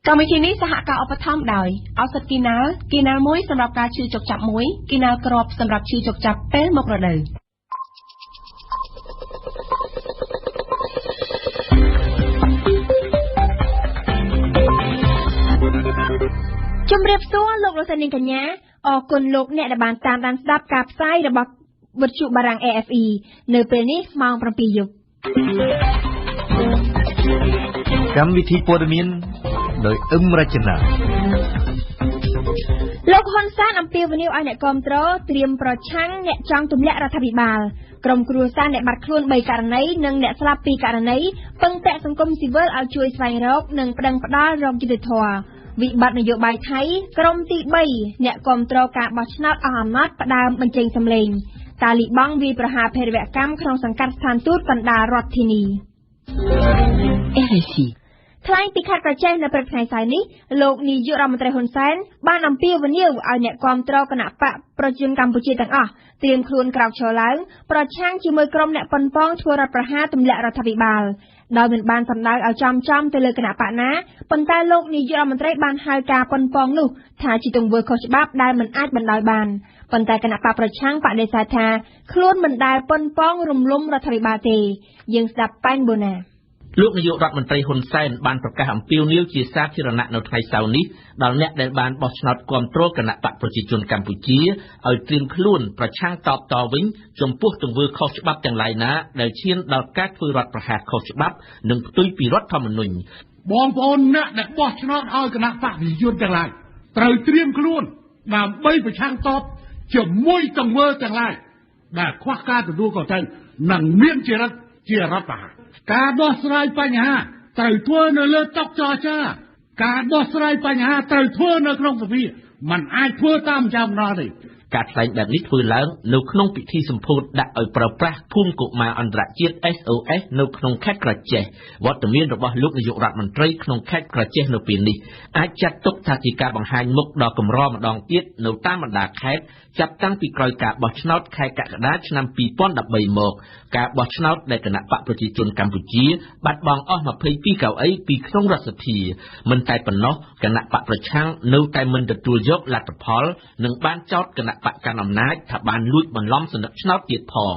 កម្មវិធីនេះសហការឧបត្ថម្ភដោយឱសថគីណាល់មួយសម្រាប់ការឈឺចុកចាប់មួយគីណាល់គ្រាប់សម្រាប់ឈឺចុកចាប់ពេលមករដូវជំរាបសួរលោកលោកស្រីនាងកញ្ញាអរគុណលោកអ្នកដែលបានតាមដានស្ដាប់ការផ្សាយរបស់វិទ្យុបារាំង AFE នៅពេលនេះម៉ោង 7 យប់កម្មវិធីព័ត៌មានដោយអឹមរចនាលោកហ៊ុនសែនអំពាវនាវឲ្យអ្នកគាំទ្រត្រៀមប្រឆាំងអ្នកចង់ទម្លាក់រដ្ឋាភិបាលក្រុមគ្រួសារអ្នកបាត់ខ្លួន3ករណីនិងអ្នកស្លាប់2ករណីពឹងពាក់សង្គមស៊ីវិលឲ្យជួយស្វែងរកនិងប្តឹងផ្ដាល់រកយុត្តិធម៌វិបត្តិនយោបាយថៃក្រុមទី3អ្នកគាំទ្រការបោះឆ្នោតអស់អំណាចផ្ដើមបញ្ចេញសម្លេងតាលីបង់វាយប្រហារភេរវកម្មក្នុងសង្កាត់ស្ថានទូតកណ្ដាលរដ្ឋធានី RFI ថ្លែងពីខេត្តក្រចេះនៅព្រឹកថ្ងៃស្អែកនេះលោកនាយករដ្ឋមន្ត្រីហ៊ុនសែនបានអំពាវនាវឲ្យអ្នកគាំទ្រគណៈបកប្រជាជនកម្ពុជាទាំងអស់ត្រៀមខ្លួនក្រោកឈរឡើងប្រឆាំងជាមួយក្រុមអ្នកប៉ុនប៉ងធ្វើរដ្ឋប្រហារទម្លាក់រដ្ឋាភិបាលដោយមិនបានសម្ដៅឲ្យចំទៅលើគណៈបកណាប៉ុន្តែលោកនាយករដ្ឋមន្ត្រីបានហៅការប៉ុនប៉ងនោះថាជាទង្វើខុសច្បាប់ដែលមិនអាចបណ្ដោយបានប៉ុន្តែគណៈបកប្រឆាំងបដិសេធថាខ្លួនមិនដែលប៉ុនប៉ងរំលំរដ្ឋាភិបាលទេយើងស្ដាប់ប៉ែនបូណាលោកនាយករដ្ឋមន្ត្រីហ៊ុនសែនបានប្រកាសអំពាវនាវជាសាធារណៈនៅថ្ងៃសៅរ៍នេះដល់អ្នកដែលបានបោះឆ្នោតគាំទ្រគណៈបកប្រជាជនកម្ពុជាឲ្យត្រៀមខ្លួនប្រឆាំងតបវិញចំពោះទង្វើខុសច្បាប់ទាំងឡាយណាដែលឈានដល់ការធ្វើរដ្ឋប្រហារខុសច្បាប់និងផ្ទុយពីរដ្ឋធម្មនុញ្ញបងប្អូនអ្នកដែលបោះឆ្នោតឲ្យគណៈបកប្រជាជនទាំងឡាយត្រូវត្រៀមខ្លួនដើម្បីប្រឆាំងតបជាមួយទង្វើទាំងឡាយដែលខ្វះការទទួលខុសត្រូវនិងមានជារដ្ឋប្រហារការដោះស្រាយបញ្ហាត្រូវធ្វើនៅលើតុចរចាការដោះស្រាយបញ្ហាត្រូវធ្វើនៅក្នុងសភាมันអាចធ្វើតាមចំណាល់ទេការថ្លែងបែបនេះធ្វើឡើងនៅក្នុងពិធីសម្ពោធដាក់ឲ្យប្រើប្រាស់ភូមិកុមារអន្តរជាតិ SOS នៅក្នុងខេត្តក្រចេះវត្តមានរបស់លោកនាយករដ្ឋមន្ត្រីក្នុងខេត្តក្រចេះនៅពេលនេះអាចចាត់ទុកថាជាការបង្ហាញមុខដ៏កម្រម្ដងទៀតនៅតាមបណ្ដាខេត្តចាប់តាំងពីក្រោយការបោះឆ្នោតខែកក្កដាឆ្នាំ2013មកការបោះឆ្នោតដែលគណៈបកប្រជាជនកម្ពុជាបាត់បង់អស់22កៅអីពីក្នុងរដ្ឋសភាមិនតែប៉ុណ្ណោះគណៈបកប្រឆាំងនៅតែមិនទទួលយកលទ្ធផលនិងបានចោទគណៈបកកាន់អំណាចថាបានលួចបន្លំសន្លឹកឆ្នោតទៀតផង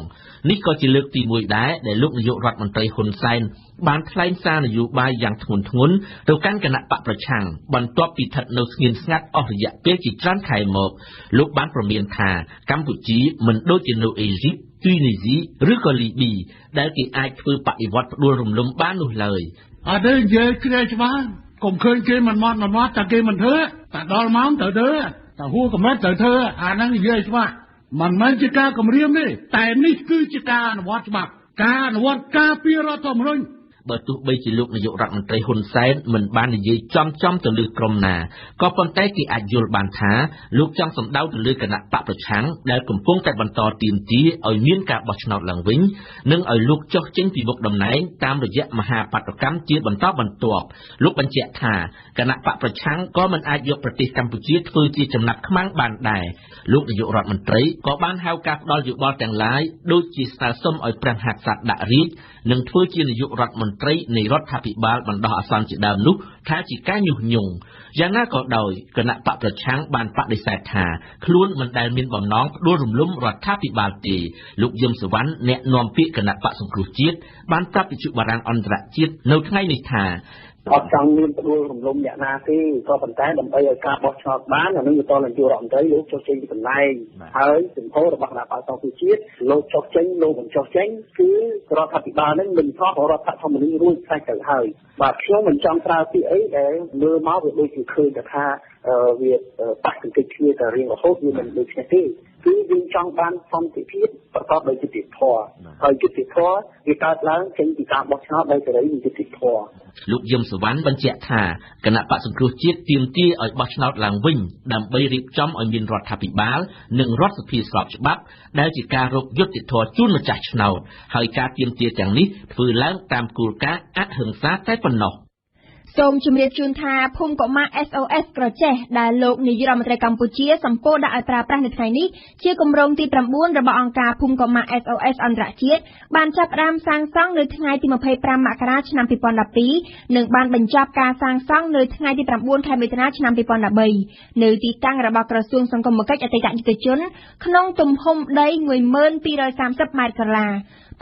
នេះក៏ជាលើកទី1ដែរដែលលោកនាយករដ្ឋមន្ត្រីហ៊ុនសែនបានថ្លែងសារនយោបាយយ៉ាងធ្ងន់ធ្ងរទៅកាន់គណៈបកប្រឆាំងបន្ទាប់ពីស្ថិតនៅស្ងៀមស្ងាត់អស់រយៈពេលជាច្រើនខែមកលោកបានប្រមានថាកម្ពុជាមិនដូចជានៅអេស៊ីបទូនីស៊ីឬក៏លីប៊ីដែលគេអាចធ្វើបដិវត្តផ្ដួលរំលំបាននោះឡើយអត់ទេនិយាយគ្នាច្បាស់កុំឃើញគេមិនមកតែគេមិនធ្វើតែដល់ម៉ោងត្រូវធ្វើតែហួរកំណត់ត្រូវធ្វើអាហ្នឹងនិយាយច្បាស់មិនមែនជាការគម្រាមទេតែនេះគឺជាការអនុវត្តច្បាប់ការអនុវត្តការពីរដ្ឋធម្មនុញ្ញបើទោះបីជាលោកនាយករដ្ឋមន្ត្រីហ៊ុនសែនមិនបាននិយាយចំទៅលើក្រុមណាក៏ប៉ុន្តែគេអាចយល់បានថាលោកចង់សម្ដៅទៅលើគណៈបកប្រឆាំងដែលកំពុងតែបន្តទាមទារឲ្យមានការបោះឆ្នោតឡើងវិញនិងឲ្យលោកចុះចេញពីមុខតំណែងតាមរយៈមហាបាតុកម្មជាបន្តបន្ទាប់លោកបញ្ជាក់ថាគណៈបកប្រឆាំងក៏មិនអាចយកប្រទេសកម្ពុជាធ្វើជាចំណាប់ខ្មាំងបានដែរលោកនាយករដ្ឋមន្ត្រីក៏បានហៅការផ្ដាល់យោបល់ទាំងឡាយដូចជាស្នើសុំឲ្យព្រះមហាក្សត្រដាក់រាជនិងធ្វើជានាយករដ្ឋមន្ត្រីនៃរដ្ឋាភិបាលបណ្ដោះអាសន្នជាដើមនោះថាជាការញុះញង់យ៉ាងណាក៏ដោយគណៈបកប្រឆាំងបានបដិសេធថាខ្លួនមិនដែលមានបំណងផ្ដួលរំលំរដ្ឋាភិបាលទេលោកយឹមសុវណ្ណអ្នកនាំពាក្យគណៈបកសង្គ្រោះជាតិបានប្រាប់វិទ្យុបារាំងអន្តរជាតិនៅថ្ងៃនេះថាអត់ចង់មានផ្ដួលរំលំអ្នកណាទេក៏ប៉ុន្តែដើម្បីឲ្យការបោះឆ្នោតបានអានឹងទៅតនាយករដ្ឋមន្ត្រីលោកចុះចេញពីតំណែងហើយជំហររបស់គណៈបកសង្គ្រោះជាតិលោកចុះចេញលោកមិនចុះចេញគឺរដ្ឋាភិបាលនឹងមិនខុសរដ្ឋធម្មនុញ្ញរួចផ្សេងទៅហើយបាទខ្ញុំមិនចង់ប្រើពាក្យអីដែលមើលមកវាដូចជាឃើញថាវាប៉ះទង្គិចគ្នាតែរៀងរហូតវាមិនដូចគ្នាទេគឺយើងចង់បានសន្តិភាពប្រកបដោយយុត្តិធម៌ហើយយុត្តិធម៌វាកើតឡើងចេញពីការបោះឆ្នោតដោយសេរីនិងយុត្តិធម៌លោកយឹមសុវណ្ណបញ្ជាក់ថាគណៈបក្សសង្គ្រោះជាតិទាមទារឲ្យបោះឆ្នោតឡើងវិញដើម្បីរៀបចំឲ្យមានរដ្ឋាភិបាលនិងរដ្ឋសភាស្របច្បាប់ដែលជាការរកយុត្តិធម៌ជូនម្ចាស់ឆ្នោតហើយការទាមទារទាំងនេះធ្វើឡើងតាមគោលការណ៍អហិង្សាតែប៉ុណ្ណោះ សូមជម្រាបជូនថាភូមិកុមារ SOS ក្រចេះដែលលោកនាយករដ្ឋមន្ត្រីកម្ពុជាសម្ពោធដាក់ឲ្យប្រើប្រាស់នៅថ្ងៃនេះជាគម្រោងទី9របស់អង្គការភូមិកុមារ SOS អន្តរជាតិបានចាប់ផ្ដើមសាងសង់នៅថ្ងៃទី25មករាឆ្នាំ2012និងបានបញ្ចប់ការសាងសង់នៅថ្ងៃទី9ខែមិថុនាឆ្នាំ2013នៅទីតាំងរបស់ក្រសួងសង្គមគិច្ចអតីតយុទ្ធជនក្នុងទំហំដី 1230 ម៉ែត្រក្រឡា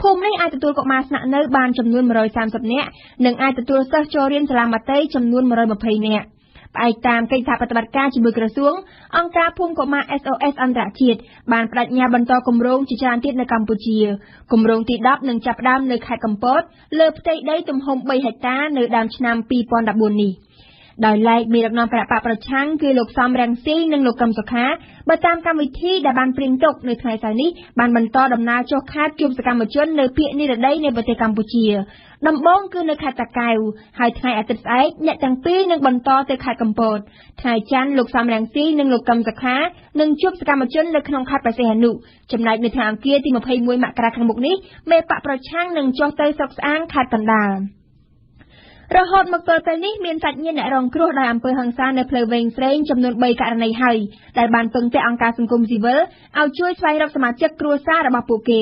ភូមិនេះអាចទទួលកុមារស្នាក់នៅបានចំនួន130នាក់និងអាចទទួលសិស្សចូលរៀនសាលាម៉ាតេចំនួន120នាក់ផ្អែកតាមកិច្ចសហប្រតិបត្តិការជាមួយក្រសួងអង្គការភូមិកុមារ SOS អន្តរជាតិបានបដិញ្ញាបន្តគម្រោងជាច្រើនទៀតនៅកម្ពុជាគម្រោងទី10នឹងចាប់ផ្ដើមនៅខេត្តកំពតលើផ្ទៃដីទំហំ3ហិកតានៅដើមឆ្នាំ2014នេះដោយឡែកមានដឹកនាំគណៈបកប្រឆាំងគឺលោកសំរងស៊ីនិងលោកកឹមសុខាបើតាមកម្មវិធីដែលបានព្រៀងទុកនៅថ្ងៃសៅរ៍នេះបានបន្តដំណើរចុះខេត្តជួបសកម្មជននៅភាគនិរតីនៃប្រទេសកម្ពុជាដំបូងគឺនៅខេត្តតាកែវហើយថ្ងៃអាទិត្យស្អែកអ្នកទាំងពីរនឹងបន្តទៅខេត្តកំពតថ្ងៃច័ន្ទលោកសំរងស៊ីនិងលោកកឹមសុខានឹងជួបសកម្មជននៅក្នុងខេត្តព្រះសីហនុចំណែកនៅថ្ងៃអង្គារទី21មករាខាងមុខនេះមេបកប្រឆាំងនឹងចុះទៅស្រុកស្អាងខេត្តកណ្ដាលរហូតមកទល់ពេលនេះមានសាច់ញាតិអ្នករងគ្រោះដោយអំពើហិង្សានៅផ្លូវវែងស្រេងចំនួន3ករណីហើយដែលបានពឹងពាក់អង្គការសង្គមស៊ីវិលឲ្យជួយស្វែងរកសមាជិកគ្រួសាររបស់ពួកគេ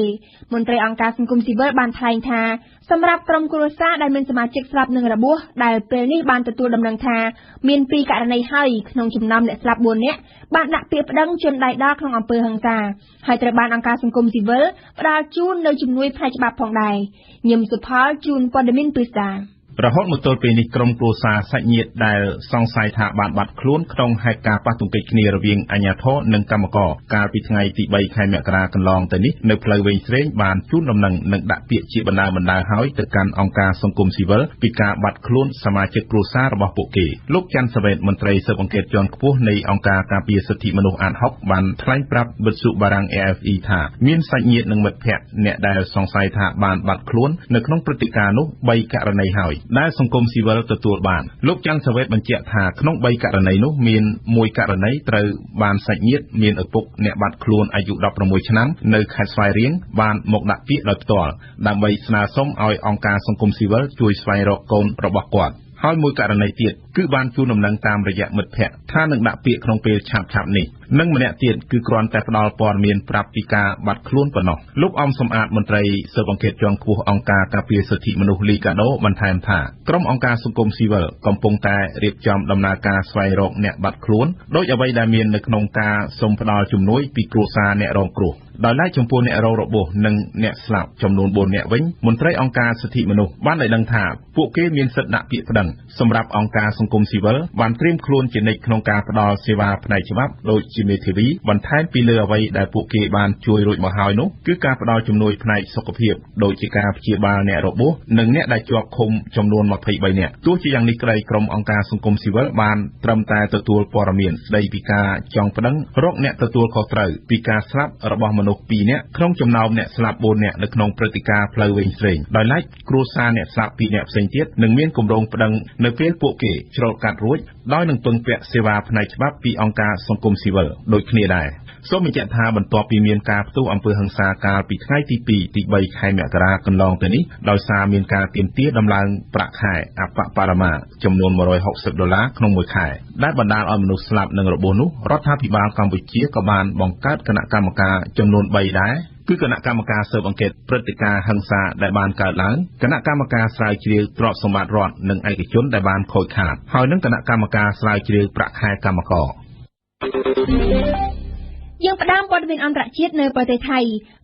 មន្ត្រីអង្គការសង្គមស៊ីវិលបានថ្លែងថាសម្រាប់ក្រុមគ្រួសារដែលមានសមាជិកស្លាប់និងរបួសដែលពេលនេះបានទទួលដំណឹងថាមាន2ករណីហើយក្នុងចំណោមអ្នកស្លាប់4នាក់បានដាក់ពាក្យប្តឹងជនដៃដល់ក្នុងអំពើហិង្សាហើយត្រូវបានអង្គការសង្គមស៊ីវិលផ្ដល់ជូននៅជំនួយផ្នែកច្បាប់ផងដែរញឹមសុផលជូនព័ត៌មានពិស្ដារហូតមកទល់ពេលនេះក្រុមគ្រួសារសាច់ញាតិដែលសង្ស័យថាបានបាត់ខ្លួនក្នុងហេតុការណ៍ប៉ះទង្គិចគ្នារវាងអាជ្ញាធរនិងកម្មករកាលពីថ្ងៃទី3ខែមករាកន្លងទៅនេះនៅផ្លូវវែងស្រេងបានជូនដំណឹងនិងដាក់ពាក្យជាបណ្ដើរហើយទៅកាន់អង្គការសង្គមស៊ីវិលពីការបាត់ខ្លួនសមាជិកគ្រួសាររបស់ពួកគេលោកច័ន្ទសវេតមន្ត្រីស៊ើបអង្កេតជាន់ខ្ពស់នៃអង្គការការពារសិទ្ធិមនុស្សអាត60បានថ្លែងប្រាប់វិទ្យុបារាំង AFE ថាមានសាច់ញាតិនិងមិត្តភ័ក្តិអ្នកដែលសង្ស័យថាបានបាត់ខ្លួននៅក្នុងព្រឹត្តិការណ៍នោះ3ករណីហើយដែលសង្គមស៊ីវិលទទួលបានលោកច័ន្ទសវេតបញ្ជាក់ថាក្នុង3ករណីនោះមាន1ករណីត្រូវបានសាច់ញាតិមានឪពុកអ្នកបាត់ខ្លួនអាយុ16ឆ្នាំនៅខេត្តស្វាយរៀងបានមកដាក់ពាក្យដោយផ្ទាល់ដើម្បីស្នើសុំឲ្យអង្គការសង្គមស៊ីវិលជួយស្វែងរកកូនរបស់គាត់ហើយមួយករណីទៀតគឺបានជូនដំណឹងតាមរយៈមិត្តភ័ក្តិថានឹងដាក់ពាក្យក្នុងពេលឆាប់នេះនិងម្នាក់ទៀតគឺគ្រាន់តែផ្ដល់ព័ត៌មានប្រាប់ពីការបាត់ខ្លួនប៉ុណ្ណោះលោកអំសំអាតមន្ត្រីស៊ើបអង្កេតជាន់ខ្ពស់អង្គការការពារសិទ្ធិមនុស្សលីកាដូបន្ថែមថាក្រុមអង្គការសង្គមស៊ីវិលកំពុងតែរៀបចំដំណើរការស្វែងរកអ្នកបាត់ខ្លួនដោយអ្វីដែលមាននៅក្នុងការសុំផ្ដល់ជំនួយពីគ្រួសារអ្នករងគ្រោះដោយឡែកចំពោះអ្នករងរបួសនិងអ្នកស្លាប់ចំនួន4នាក់វិញមន្ត្រីអង្គការសិទ្ធិមនុស្សបានឲ្យដឹងថាពួកគេមានសិទ្ធិដាក់ពាក្យប្តឹងសម្រាប់អង្គការសង្គមស៊ីវិលបានត្រៀមខ្លួនជានិច្ចក្នុងការផ្ដល់សេវាផ្នែកច្បាប់ដូចជាមេធាវីបន្ថែមពីលើអ្វីដែលពួកគេបានជួយរួចមកហើយនោះគឺការផ្ដល់ជំនួយផ្នែកសុខភាពដូចជាការព្យាបាលអ្នករបួសនិងអ្នកដែលជាប់ឃុំចំនួន23នាក់ទោះជាយ៉ាងនេះក្តីក្រុមអង្គការសង្គមស៊ីវិលបានត្រឹមតែទទួលព័ត៌មានស្ដីពីការចង់ប្តឹងរកអ្នកទទួលខុសត្រូវពីការស្លាប់របស់មនុស្ស2នាក់ក្នុងចំណោមអ្នកស្លាប់4នាក់នៅក្នុងព្រឹត្តិការណ៍ផ្លូវវែងស្រេងដោយឡែកគ្រួសារអ្នកស្លាប់2នាក់ផ្សេងទៀតនឹងមានគម្រោងប្តឹងនៅពេលពួកគេច្រូតកាត់រួចដោយនឹងពឹងពាក់សេវាផ្នែកច្បាប់ពីអង្គការសង្គមស៊ីវិលដូចគ្នាដែរសូមបញ្ជាក់ថាបន្ទាប់ពីមានការផ្ទុះអំពើហិង្សាកាលពីថ្ងៃទី2ទី3ខែមករាកន្លងទៅនេះដោយសារមានការទាមទារដំឡើងប្រាក់ខែអបបរមាចំនួន$160ក្នុងមួយខែដែលបណ្ដាលឲ្យមនុស្សស្លាប់និងរបួសនោះរដ្ឋាភិបាលកម្ពុជាក៏បានបង្កើតគណៈកម្មការចំនួន3ដែរគឺគណៈកម្មការស៊ើបអង្កេតព្រឹត្តិការណ៍ហិង្សាដែលបានកើតឡើងគណៈកម្មការស្រាវជ្រាវទ្រព្យសម្បត្តិរដ្ឋនិងឯកជនដែលបានខូចខាតហើយនិងគណៈកម្មការស្រាវជ្រាវប្រាក់ខែកម្មករយើងផ្ដើមព័ត៌មានអន្តរជាតិនៅប្រទេសថៃ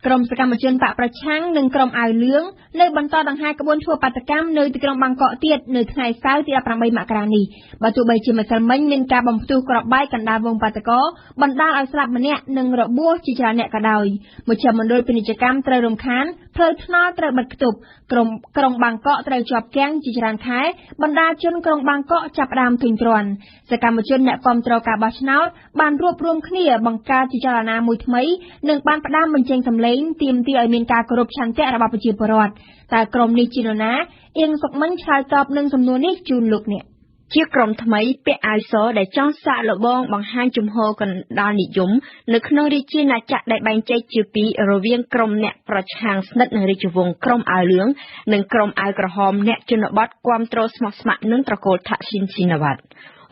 ក្រុមសកម្មជនបកប្រឆាំងនិងក្រុមអាវលឿងនៅបន្តដង្ហែក្បួនធ្វើបាតកម្មនៅទីក្រុងបាងកកទៀតនៅថ្ងៃសៅរ៍ទី18មករានេះបើទោះបីជាម្សិលមិញមានការបំផ្ទុះគ្រាប់បែកកណ្ដាលវងបាតកោបណ្ដាលឲ្យស្លាប់ម្នាក់និងរបួសជាច្រើនអ្នកក៏ដោយមជ្ឈមណ្ឌលពាណិជ្ជកម្មត្រូវរំខានផ្លូវថ្នល់ត្រូវបិទគប់ក្រុងបាងកកត្រូវជាប់គាំងជាច្រើនខែបណ្ដាជនក្រុងបាងកកចាប់ផ្ដើមធុញទ្រាន់សកម្មជនអ្នកគាំទ្រការបោះឆ្នោតបានរួបរวมគ្នាបង្កើតជាចលនាមួយថ្មីនិងបានផ្ដើមបញ្ចេញសម្លេងទាមទារឲ្យមានការគោរពឆន្ទៈរបស់ប្រជាពលរដ្ឋតែក្រុមនេះជានរណាអៀងសុកមិញឆ្លើយតបនឹងសំណួរនេះជូនលោកអ្នក ជាក្រុមថ្មីពាក់អាវសដែលចង់សាកល្បងបង្ហាញជំហរកណ្ដាលនិយមនៅក្នុងរាជាណាចក្រដែលបែងចែកជាពីររវាងក្រុមអ្នកប្រឆាំងស្និទ្ធនឹងរាជវង្សក្រុមអាវលឿងនិងក្រុមអាវក្រហមអ្នកជនបទគាំទ្រស្មោះស្ម័គ្រនឹងត្រកូលថាក់ស៊ីនស៊ីណាវ៉ាត់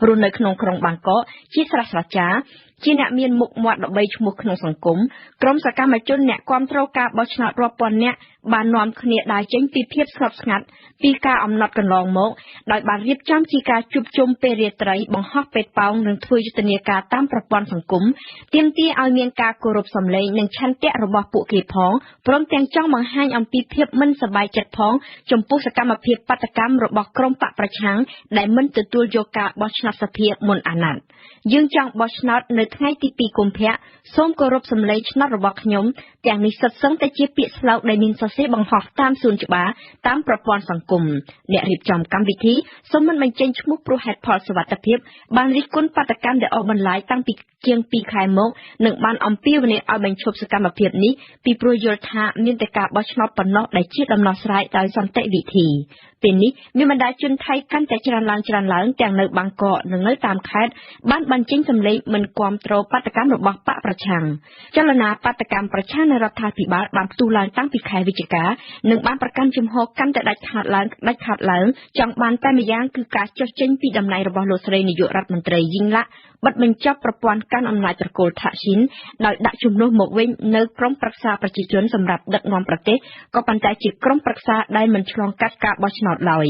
រស់នៅក្នុងក្រុងបាងកកជាស្រះស្រាចារជាអ្នកមានមុខមាត់ល្បីឈ្មោះក្នុងសង្គមក្រុមសកម្មជនអ្នកគាំទ្រការបោះឆ្នោតរាប់ពាន់នាក់បាននាំគ្នាដើរចេញពីភាពស្ងប់ស្ងាត់ពីការអំណត់កន្លងមកដោយបានរៀបចំជាការជួបជុំពេលរាត្រីបង្ហោះពេតប៉ោងនិងធ្វើយុទ្ធនាការតាមប្រព័ន្ធសង្គមទាមទារឲ្យមានការគោរពសម្លេងនិងឆន្ទៈរបស់ពួកគេផងព្រមទាំងចង់បង្ហាញអំពីភាពមិនសប្បាយចិត្តផងចំពោះសកម្មភាពបាតកម្មរបស់ក្រុមបកប្រឆាំងដែលមិនទទួលយកការបោះឆ្នោតសភាមុនអាណត្តិយើងចង់បោះឆ្នោតនៅថ្ងៃទី2កុម្ភៈសូមគោរពសម្លេងឆ្នោតរបស់ខ្ញុំទាំងនេះសុទ្ធសឹងតែជាពាក្យស្លោកដែលមានសរសេរបង្ហោះតាមសួនច្បារតាមប្រព័ន្ធសង្គមអ្នករៀបចំកម្មវិធីសូមមិនបញ្ចេញឈ្មោះព្រោះហេតុផលសុវត្ថិភាពបានរិះគន់បាតកម្មដែលអស់បន្លាយតាំងពីជាង2ខែមកនិងបានអំពាវនាវឲ្យបញ្ឈប់សកម្មភាពនេះពីព្រោះយល់ថាមានតែការបោះឆ្នោតប៉ុណ្ណោះដែលជាដំណោះស្រាយដោយសន្តិវិធីពេលនេះមានបណ្ដាជនថៃកាន់តែច្រើនឡើងទាំងនៅបាងកកនិងនៅតាមខេត្តបានបញ្ចេញសម្លេងមិនគាំទ្របាតកម្មរបស់បកប្រឆាំងចលនាបាតកម្មប្រឆាំងនៅរដ្ឋាភិបាលបានផ្ទុះឡើងតាំងពីខែវិច្ឆិកានិងបានប្រកាន់ជំហរកាន់តែដាច់ខាតឡើងចង់បានតែម្យ៉ាងគឺការចុះចេញពីតំណែងរបស់លោកស្រីនាយករដ្ឋមន្ត្រីយីងឡាក់បិទបញ្ចប់ប្រព័ន្ធកាន់អំណាចត្រកូលថាក់ស៊ីនដោយដាក់ជំនួសមកវិញនៅក្រុមប្រឹក្សាប្រជាជនសម្រាប់ដឹកនាំប្រទេសក៏ប៉ុន្តែជាក្រុមប្រឹក្សាដែលមិនឆ្លងកាត់ការបោះឆ្នោតឡើយ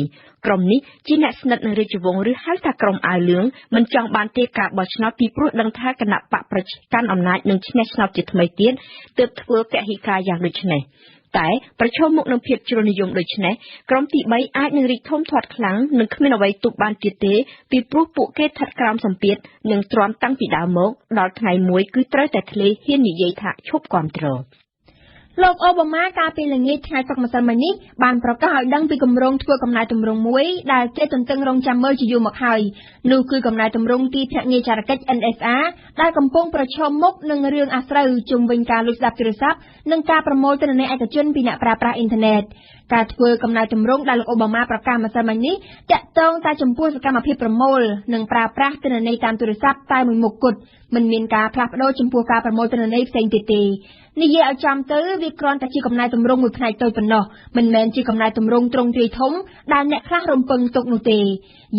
ក្រុមនេះជាអ្នកស្និទ្ធនឹងរាជវង្សឬហៅថាក្រុមអាវលឿងមិនចង់បានទេការបោះឆ្នោតពីព្រោះដឹងថាគណៈបកប្រឆាំងកាន់អំណាចនឹងឈ្នះឆ្នោតជាថ្មីទៀតទើបធ្វើពហិការយ៉ាងដូចនេះតែប្រឈមមុខនឹងភាពជ្រុលនិយមដូចនេះក្រុមទី3អាចនឹងរីកធំធាត់ខ្លាំងនិងគ្មានអ្វីទប់បានទៀតទេពីព្រោះពួកគេស្ថិតក្រោមសម្ពាធនិងទ្រាំតាំងពីដើមមកដល់ថ្ងៃមួយគឺត្រូវតែធ្លាហ៊ាននិយាយថាឈប់គាំទ្រលោកអូបាម៉ាកាលពីល្ងាចថ្ងៃសុក្រម្សិលមិញនេះបានប្រកាសឲ្យដឹងពីគម្រោងធ្វើកំណែទម្រង់មួយដែលគេទន្ទឹងរង់ចាំមើលជាយូរមកហើយនោះគឺកំណែទម្រង់ទីភ្នាក់ងារចារកិច្ច NSA ដែលកំពុងប្រឈមមុខនឹងរឿងអាស្រូវជុំវិញការលួចស្ដាប់ទូរស័ព្ទនិងការប្រមូលទិន្នន័យឯកជនពីអ្នកប្រើប្រាស់អ៊ីនធឺណិតការធ្វើកំណែទម្រង់ដែលលោកអូបាម៉ាប្រកាសម្សិលមិញនេះតាក់ទងតែចំពោះសកម្មភាពប្រមូលនិងប្រើប្រាស់ទិន្នន័យតាមទូរស័ព្ទតែមួយមុខគត់មិនមានការផ្លាស់ប្ដូរចំពោះការប្រមូលទិន្នន័យផ្សេងទៀតទេនិយាយឲ្យចំទៅវាគ្រាន់តែជាកំណែទម្រង់មួយផ្នែកតូចប៉ុណ្ណោះមិនមែនជាកំណែទម្រង់ទ្រង់ទ្រាយធំដែលអ្នកខ្លះរំពឹងទុកនោះទេ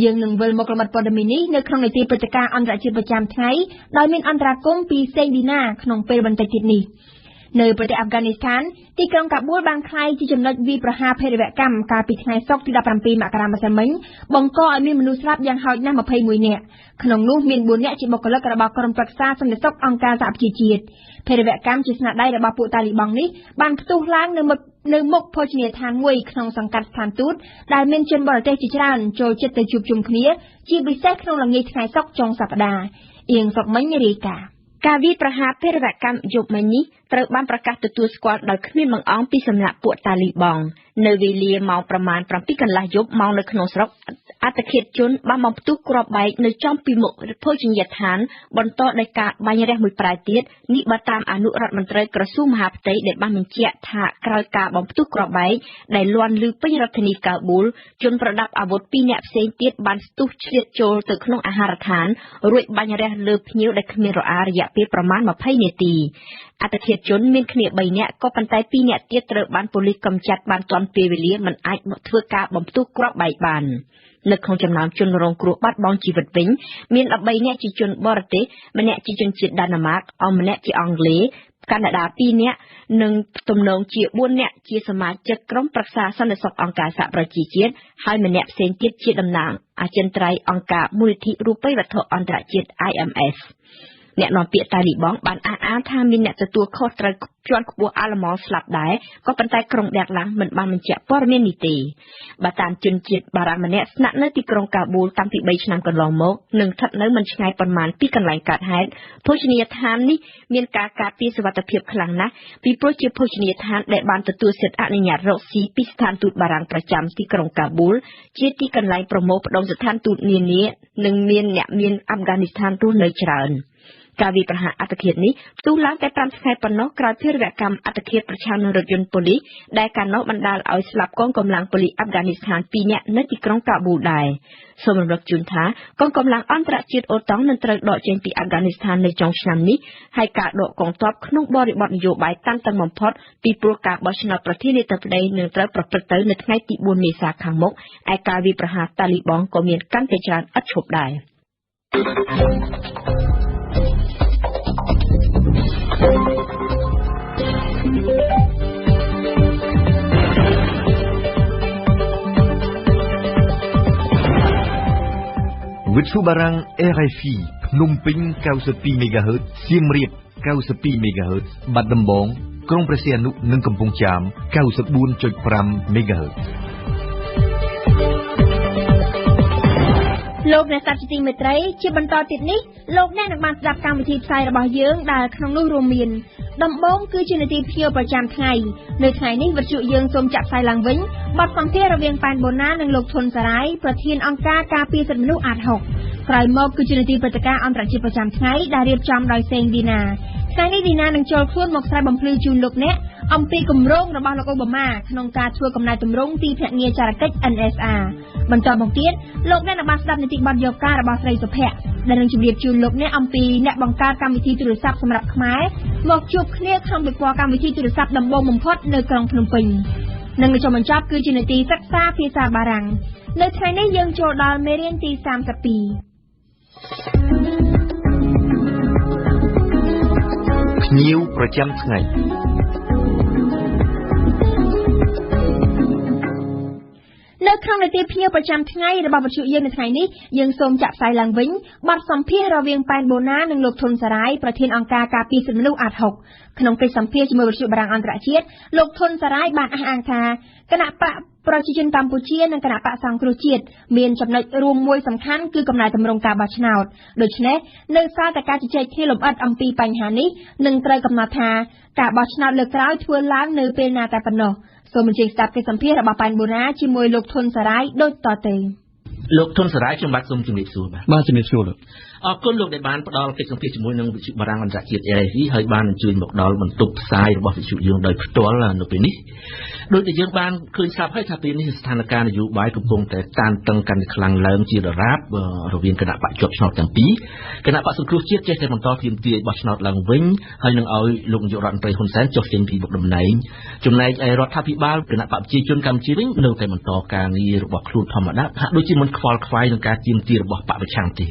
យើងនឹងវិលមកលម្អិតព័ត៌មាននេះនៅក្នុងនីតិព្រឹត្តិការណ៍អន្តរជាតិប្រចាំថ្ងៃដោយមានអន្តរាគមន៍ពីសេងឌីណាក្នុងពេលបន្តិចទៀតនេះនៅប្រទេសអាហ្វហ្គានីស្ថានទីក្រុងកាប៊ូលបានក្លាយជាចំណុចវាយប្រហារភេរវកម្មកាលពីថ្ងៃសុក្រទី17មករាម្សិលមិញបង្កឲ្យមានមនុស្សស្លាប់យ៉ាងហោចណាស់21នាក់ក្នុងនោះមាន4នាក់ជាបុគ្គលិករបស់ក្រុមប្រឹក្សាសន្តិសុខអង្គការសហប្រជាជាតិភេរវកម្មជាស្នាដៃរបស់ពួកតាលីបង់នេះបានផ្ទុះឡើងនៅមុខភោជនីយដ្ឋានមួយក្នុងសង្កាត់ស្ថានទូតដែលមានជនបរទេសជាច្រើនចូលចិត្តទៅជួបជុំគ្នាជាពិសេសក្នុងល្ងាចថ្ងៃសុក្រចុងសប្តាហ៍អៀងសុកមិញរាយការណ៍ការវាយប្រហារភេរវកម្មយប់មិញនេះត្រូវបានប្រកាសទទួលស្គាល់ដោយគ្មានបង្អង់ពីសំណាក់ពួកតាលីបង់នៅវេលាម៉ោងប្រមាណ 7 កន្លះយប់ម៉ោងនៅក្នុងស្រុកអត្តឃាតជនបានបំផ្ទុះគ្រាប់បែកនៅចំពីមុខភោជនីយដ្ឋានបន្តដោយការបាញ់រះមួយប្រែទៀតនេះបើតាមអនុរដ្ឋមន្ត្រីក្រសួងមហាផ្ទៃដែលបានបញ្ជាក់ថាក្រោយការបំផ្ទុះគ្រាប់បែកដែលលាន់ឮពេញរដ្ឋធានីកាប៊ូលជនប្រដាប់អាវុធ2នាក់ផ្សេងទៀតបានស្ទុះឆ្លៀតចូលទៅក្នុងអាហារដ្ឋានរួចបាញ់រះលើភ្ញៀវដែលគ្មានរអារយៈពេលប្រមាណ20នាទីអត្តឃាតជនមានគ្នា3នាក់ក៏ប៉ុន្តែ2នាក់ទៀតត្រូវបានប៉ូលីសកម្ចាត់បានទាន់ពេលវេលាមិនអាចធ្វើការបំផ្ទុះគ្រាប់បែកបាននៅក្នុងចំណោមជនរងគ្រោះបាត់បង់ជីវិតវិញមាន13នាក់ជាជនបរទេសម្នាក់ជាជនជាតិដាណឺម៉ាកម្នាក់ជាអង់គ្លេសកាណាដា2នាក់និងទំនងជា4នាក់ជាសមាជិកក្រុមប្រឹក្សាសន្តិសុខអង្គការសហប្រជាជាតិហើយម្នាក់ផ្សេងទៀតជាតំណាងអចិន្ត្រៃយ៍អង្គការមូលនិធិរូបិយវត្ថុអន្តរជាតិ IMF អ្នកនាំពាក្យតាលីបង់បានអះអាងថាមានអ្នកទទួលខុសត្រូវជាន់ខ្ពស់អាល្លឺម៉ង់ស្លាប់ដែរក៏ប៉ុន្តែក្រុងដាកឡាំងមិនបានបញ្ជាក់ព័ត៌មាននេះទេបើតាមជនជាតិបារាំងម្នាក់ស្នាក់នៅទីក្រុងកាប៊ូលតាំងពី3ឆ្នាំកន្លងមកនិងស្ថិតនៅមិនឆ្ងាយប៉ុន្មានពីកន្លែងកើតហេតុភោជនីយដ្ឋាននេះមានការការពារសុវត្ថិភាពខ្លាំងណាស់ពីព្រោះជាភោជនីយដ្ឋានដែលបានទទួលសិទ្ធិអនុញ្ញាតរកស៊ីពីស្ថានទូតបារាំងប្រចាំទីក្រុងកាប៊ូលជាទីកន្លែងប្រមូលផ្ដុំស្ថានទូតនានានិងមានអ្នកមានអាហ្វហ្គានីស្ថានរស់នៅច្រើន ការវាយប្រហារអត្តឃាតនេះផ្ទុះឡើងតែ5ថ្ងៃប៉ុណ្ណោះក្រោយភារវកម្មអត្តឃាតប្រឆាំងនឹងរថយន្តប៉ូលីសដែលកាលនោះបណ្ដាលឲ្យស្លាប់កងកម្លាំងប៉ូលីសអាហ្វហ្គានីស្ថាន2នាក់នៅទីក្រុងកាប៊ូលដែរសូមរំលឹកជូនថាកងកម្លាំងអន្តរជាតិអូតង់នឹងត្រូវដកចេញពីអាហ្វហ្គានីស្ថាននៅចុងឆ្នាំនេះហើយការដកកងទ័ពក្នុងបរិបទនយោបាយតានតឹងបំផុតពីព្រោះការបោះឆ្នោតប្រធានាធិបតីនឹងត្រូវប្រព្រឹត្តទៅនៅថ្ងៃទី4មេសាខាងមុខឯការវាយប្រហារតាលីបង់ក៏មានកាន់តែច្រើនឥតឈប់ដែរវិទ្យុបារាំង RFI ភ្នំពេញ92 MHz សៀមរាប92 MHz បាត់ដំបងក្រុងព្រះសីហនុនិងកំពង់ចាម 94.5 MHz លោកអ្នកស្ដាប់ជាទីមេត្រីជាបន្តទៀតនេះលោកអ្នកនឹងបានស្ដាប់កម្មវិធីផ្សាយរបស់យើងដែលក្នុងនោះរួមមានដំបូងគឺជានាទីភ្ញៀវប្រចាំថ្ងៃនៅថ្ងៃនេះវិទ្យុយើងសូមចាក់ផ្សាយឡើងវិញបទសម្ភាសន៍រវាងប៉ែនបូណានិងលោកធុនសារាយប្រធានអង្គការការពារសិទ្ធិមនុស្សអាត6ក្រោយមកគឺជានាទីព្រឹត្តិការណ៍អន្តរជាតិប្រចាំថ្ងៃដែលរៀបចំដោយសេងឌីណាថ្ងៃនេះឌីណានឹងចូលខ្លួនមកស្រាយបំភ្លឺជូនលោកអ្នកអំពីគម្រោងរបស់លោកអូបាម៉ាក្នុងការធ្វើកំណែទម្រង់ទីភ្នាក់ងារចារកិច្ច NSA បន្តមកទៀតលោកអ្នកនឹងបានស្ដាប់នីតិបទយកការរបស់ស្រីសុភ័ក្រដែលនឹងជម្រាបជូនលោកអ្នកអំពីអ្នកបង្កើតកម្មវិធីទូរស័ព្ទសម្រាប់ខ្មែរមកជួបគ្នាក្នុងពិព័រណ៍កម្មវិធីទូរស័ព្ទដំបូងបំផុតនៅក្រុងភ្នំពេញនិងចុងបញ្ចប់គឺជានីតិសិក្សាភាសាបារាំងនៅថ្ងៃនេះយើងចូលដល់មេរៀនទី32ភ្ញៀវប្រចាំថ្ងៃនៅក្នុងនីតិភ្ញៀវប្រចាំថ្ងៃរបស់វិទ្យុយើងនៅថ្ងៃនេះយើងសូមចាក់ផ្សាយឡើងវិញបទសម្ភាសន៍រវាងប៉ែនបូណានិងលោកធុនសារាយប្រធានអង្គការការពារសិទ្ធិមនុស្សអាត6ក្នុងកិច្ចសម្ភាសន៍ជាមួយវិទ្យុបារាំងអន្តរជាតិលោកធុនសារាយបានអះអាងថាគណៈបកប្រជាជនកម្ពុជានិងគណៈបកសង្គ្រោះជាតិមានចំណុចរួមមួយសំខាន់គឺកំណែទម្រង់ការបោះឆ្នោតដូច្នេះនៅសារតែការជជែកគ្នាលម្អិតអំពីបញ្ហានេះនឹងត្រូវកំណត់ថាការបោះឆ្នោតលើកក្រោយធ្វើឡើងនៅពេលណាតែប៉ុណ្ណោះសូមអញ្ជើញស្ដាប់កិច្ចសម្ភាសន៍របស់ប៉ែនបូណាជាមួយលោកធុនសារាយដូចតទៅលោកធុនសារាយខ្ញុំបាទសូមជម្រាបសួរបាទជំរាបសួរលោកអរគុណលោកដែលបានផ្ដល់កិច្ចសម្ភាសន៍ជាមួយនឹងវិទ្យុបារាំងអន្តរជាតិ RFI ហើយបានអញ្ជើញមកដល់បន្ទប់ផ្សាយរបស់វិទ្យុយើងដោយផ្ទាល់នៅពេលនេះដោយដែលយើងបានឃើញស្រាប់ហើយថាពេលនេះស្ថានភាពនយោបាយកំពុងតែតានតឹងកាន់តែខ្លាំងឡើងជាដរាបរវាងគណៈបកជាប់ឆ្នោតទាំងពីរគណៈបកសង្គ្រោះជាតិចេះតែបន្តទាមទារបោះឆ្នោតឡើងវិញហើយនឹងឲ្យលោកនាយករដ្ឋមន្ត្រីហ៊ុនសែនចុះចេញពីមុខតំណែងចំណែកឯរដ្ឋាភិបាលគណៈបកប្រជាជនកម្ពុជាវិញនៅតែបន្តការងាររបស់ខ្លួនធម្មតាហាក់ដូចជាមិនខ្វល់ខ្វាយនឹងការទាមទាររបស់បកប្រឆាំងទេ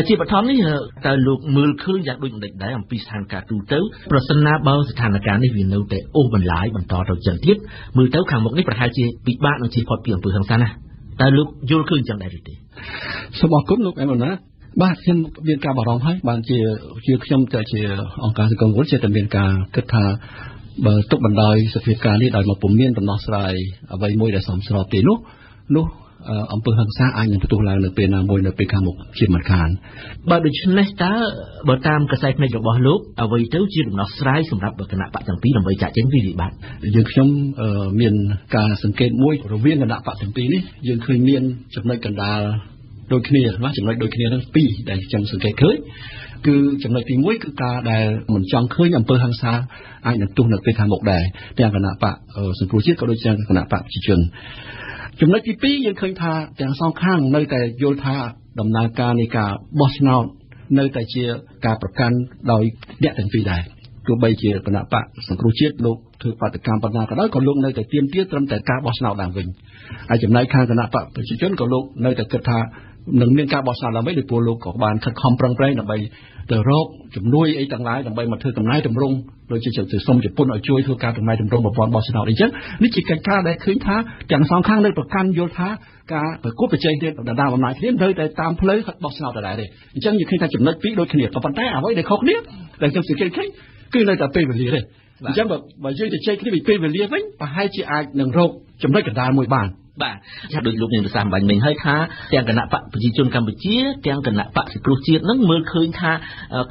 ជាបឋមនេះតើលោកមើលឃើញយ៉ាងដូចម្តេចដែរអំពីស្ថានភាពទូទៅប្រសិនណាបើស្ថានភាពនេះវានៅតែអូសបន្លាយបន្តទៅចឹងទៀតមើលទៅខាងមុខនេះប្រហែលជាពិបាកនឹងជិះផុតពីអំពើហិង្សាណាតើលោកយល់ឃើញចឹងដែរទេសូមអរគុណលោកអែមណាបាទខ្ញុំមានការបារម្ភហើយបានជាខ្ញុំទៅជាអង្គការសង្គមវិទ្យាតែមានការគិតថាបើទុកបណ្ដោយសភាពការនេះដោយមកពុំមានដំណោះស្រាយអ្វីមួយដែលសមស្របទេនោះអំពើហិង្សាអាចនឹងផ្ទុះឡើងនៅពេលណាមួយនៅពេលខាងមុខជាមិនខានបើដូច្នេះតើបើតាមកសែភ្នែករបស់លោកអ្វីទៅជាដំណោះស្រាយសម្រាប់គណៈបកទាំងពីរដើម្បីចាក់ចេញពីវិបត្តិយើងខ្ញុំមានការសង្កេតមួយរវាងគណៈបកទាំងពីរនេះយើងឃើញមានចំណុចកណ្ដាលដូចគ្នាណាចំណុចដូចគ្នាទាំងពីរដែលខ្ញុំសង្កេតឃើញគឺចំណុចទី1គឺការដែលមិនចង់ឃើញអំពើហិង្សាអាចនឹងផ្ទុះនៅពេលខាងមុខដែរទាំងគណៈបកសង្គ្រោះជាតិក៏ដូចជាគណៈបកប្រជាជនចំណុចទី2យើងឃើញថាទាំងសងខាងនៅតែយល់ថាដំណើរការនៃការបោះឆ្នោតនៅតែជាការប្រកាន់ដោយអ្នកទាំងពីរដែរទោះបីជាគណៈបកសង្គ្រោះជាតិលោកធ្វើបាតកម្មប៉ុណ្ណាក៏ដោយក៏លោកនៅតែទាមទារត្រឹមតែការបោះឆ្នោតឡើងវិញហើយចំណែកខាងគណៈបកប្រជាជនក៏លោកនៅតែគិតថានឹងមានការបោះឆ្នោតឡើងវិញដោយពលលោកក៏បានខិតខំប្រឹងប្រែងដើម្បីទៅរកជំនួយអីទាំងឡាយដើម្បីមកធ្វើកំណែតម្រង់ដូចជាទៅសុំជប៉ុនឲ្យជួយធ្វើការកំណែតម្រង់ប្រព័ន្ធបោះឆ្នោតអីចឹងនេះជាកិច្ចការដែលឃើញថាទាំងសងខាងនៅប្រកាន់យល់ថាការប្រកួតប្រជែងទៀតដណ្ដើមអំណាចគ្នានៅតែតាមផ្លូវបោះឆ្នោតដដែលទេអញ្ចឹងយើងឃើញថាចំណុចពីរដូចគ្នាក៏ប៉ុន្តែអ្វីដែលខុសគ្នាដែលខ្ញុំសង្កេតឃើញគឺនៅតែពេលវេលាទេអញ្ចឹងបើយើងទៅជែកគ្នាពីពេលវេលាវិញប្រហែលជាអាចនឹងរកចំណុចកណ្ដាលមួយបានបាទចាដូចលោកមានប្រសាសន៍បាញ់មិញហើយថាទាំងគណៈបកប្រជាជនកម្ពុជាទាំងគណៈបកសង្គ្រោះជាតិនឹងមើលឃើញថា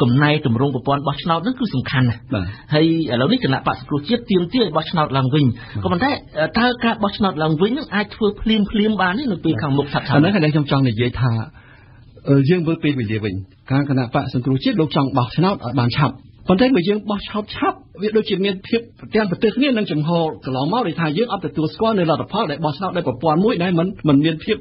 កំណែតម្រង់ប្រព័ន្ធបោះឆ្នោតនឹងគឺសំខាន់ណាស់ហើយឥឡូវនេះគណៈបកសង្គ្រោះជាតិទាមទារឲ្យបោះឆ្នោតឡើងវិញក៏ប៉ុន្តែតើការបោះឆ្នោតឡើងវិញនឹងអាចធ្វើភ្លាមបានទេនៅពេលខាងមុខថាហ្នឹងហើយខ្ញុំចង់និយាយថា យើងមើលពេលវេលាវិញការគណៈបកសង្គ្រោះជាតិលោកចង់បោះឆ្នោតឲ្យបានឆាប់ប៉ុន្តែបើយើងបោះឆ្នោតឆាប់វាដូចជាមានភាពទាំងប្រទេសគ្នានឹងចំហកន្លងមកដែលថាយើងអត់ទទួលស្គាល់នៅលទ្ធផលដែលបោះឆ្នោតដោយប្រព័ន្ធមួយដែលมันមានភាព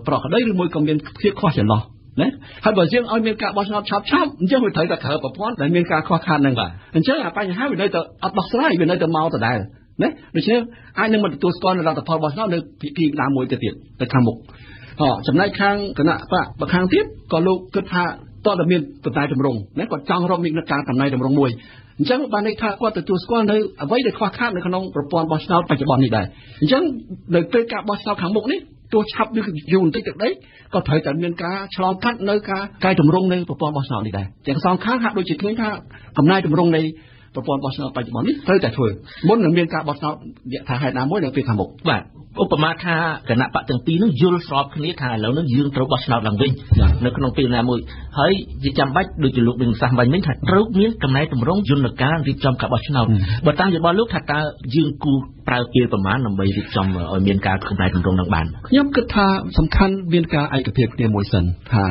ប្រក្រតីឬមួយក៏មានភាពខុសចន្លោះណាហើយបើយើងឲ្យមានការបោះឆ្នោតឆាប់អញ្ចឹងវាត្រូវតែក្រៅប្រព័ន្ធដែលមានការខ្វះខាតហ្នឹងបាទអញ្ចឹងអាបញ្ហាវានៅតែអត់ដោះស្រាយវានៅតែមកដដែលណាដូច្នេះអាចនឹងមិនទទួលស្គាល់នៅលទ្ធផលបោះឆ្នោតនៅពិធីណាមួយទៅទៀតទៅខាងមុខចំណែកខាងគណៈបកខាងទៀតក៏លោកគិតថាតើតែមានបណ្ដាញតម្រង់ណាគាត់ចង់រកមានការកំណែតម្រង់មួយអញ្ចឹងបានន័យថាគាត់ទទួលស្គាល់នៅអ្វីដែលខ្វះខាតនៅក្នុងប្រព័ន្ធបោះឆ្នោតបច្ចុប្បន្ននេះដែរអញ្ចឹងនៅពេលការបោះឆ្នោតខាងមុខនេះទោះឆាប់ឬយូរបន្តិចទៅដីក៏ត្រូវតែមានការឆ្លងកាត់នៅការកែតម្រង់នៅប្រព័ន្ធបោះឆ្នោតនេះដែរទាំងសងខាងហាក់ដូចជាឃើញថាកំណែតម្រង់នៃប្រព័ន្ធបោះឆ្នោតបច្ចុប្បន្ននេះត្រូវតែធ្វើមុននឹងមានការបោះឆ្នោតថាហេតុណាមួយនៅពេលខាងមុខបាទឧបមាថាគណៈបកទាំងពីរនោះយល់ស្របគ្នាថាឥឡូវនេះយើងត្រូវបោះឆ្នោតឡើងវិញនៅក្នុងពេលណាមួយហើយជាចាំបាច់ដូចជាលោកនឹងសាសវិញថាត្រូវមានកំណែតម្រង់យន្តការរៀបចំការបោះឆ្នោតបើតាមយោបល់លោកថាតើយើងគូប្រើពេលប្រមាណដើម្បីរៀបចំឲ្យមានការកំណែតម្រង់នឹងបានខ្ញុំគិតថាសំខាន់មានការឯកភាពគ្នាមួយសិនថា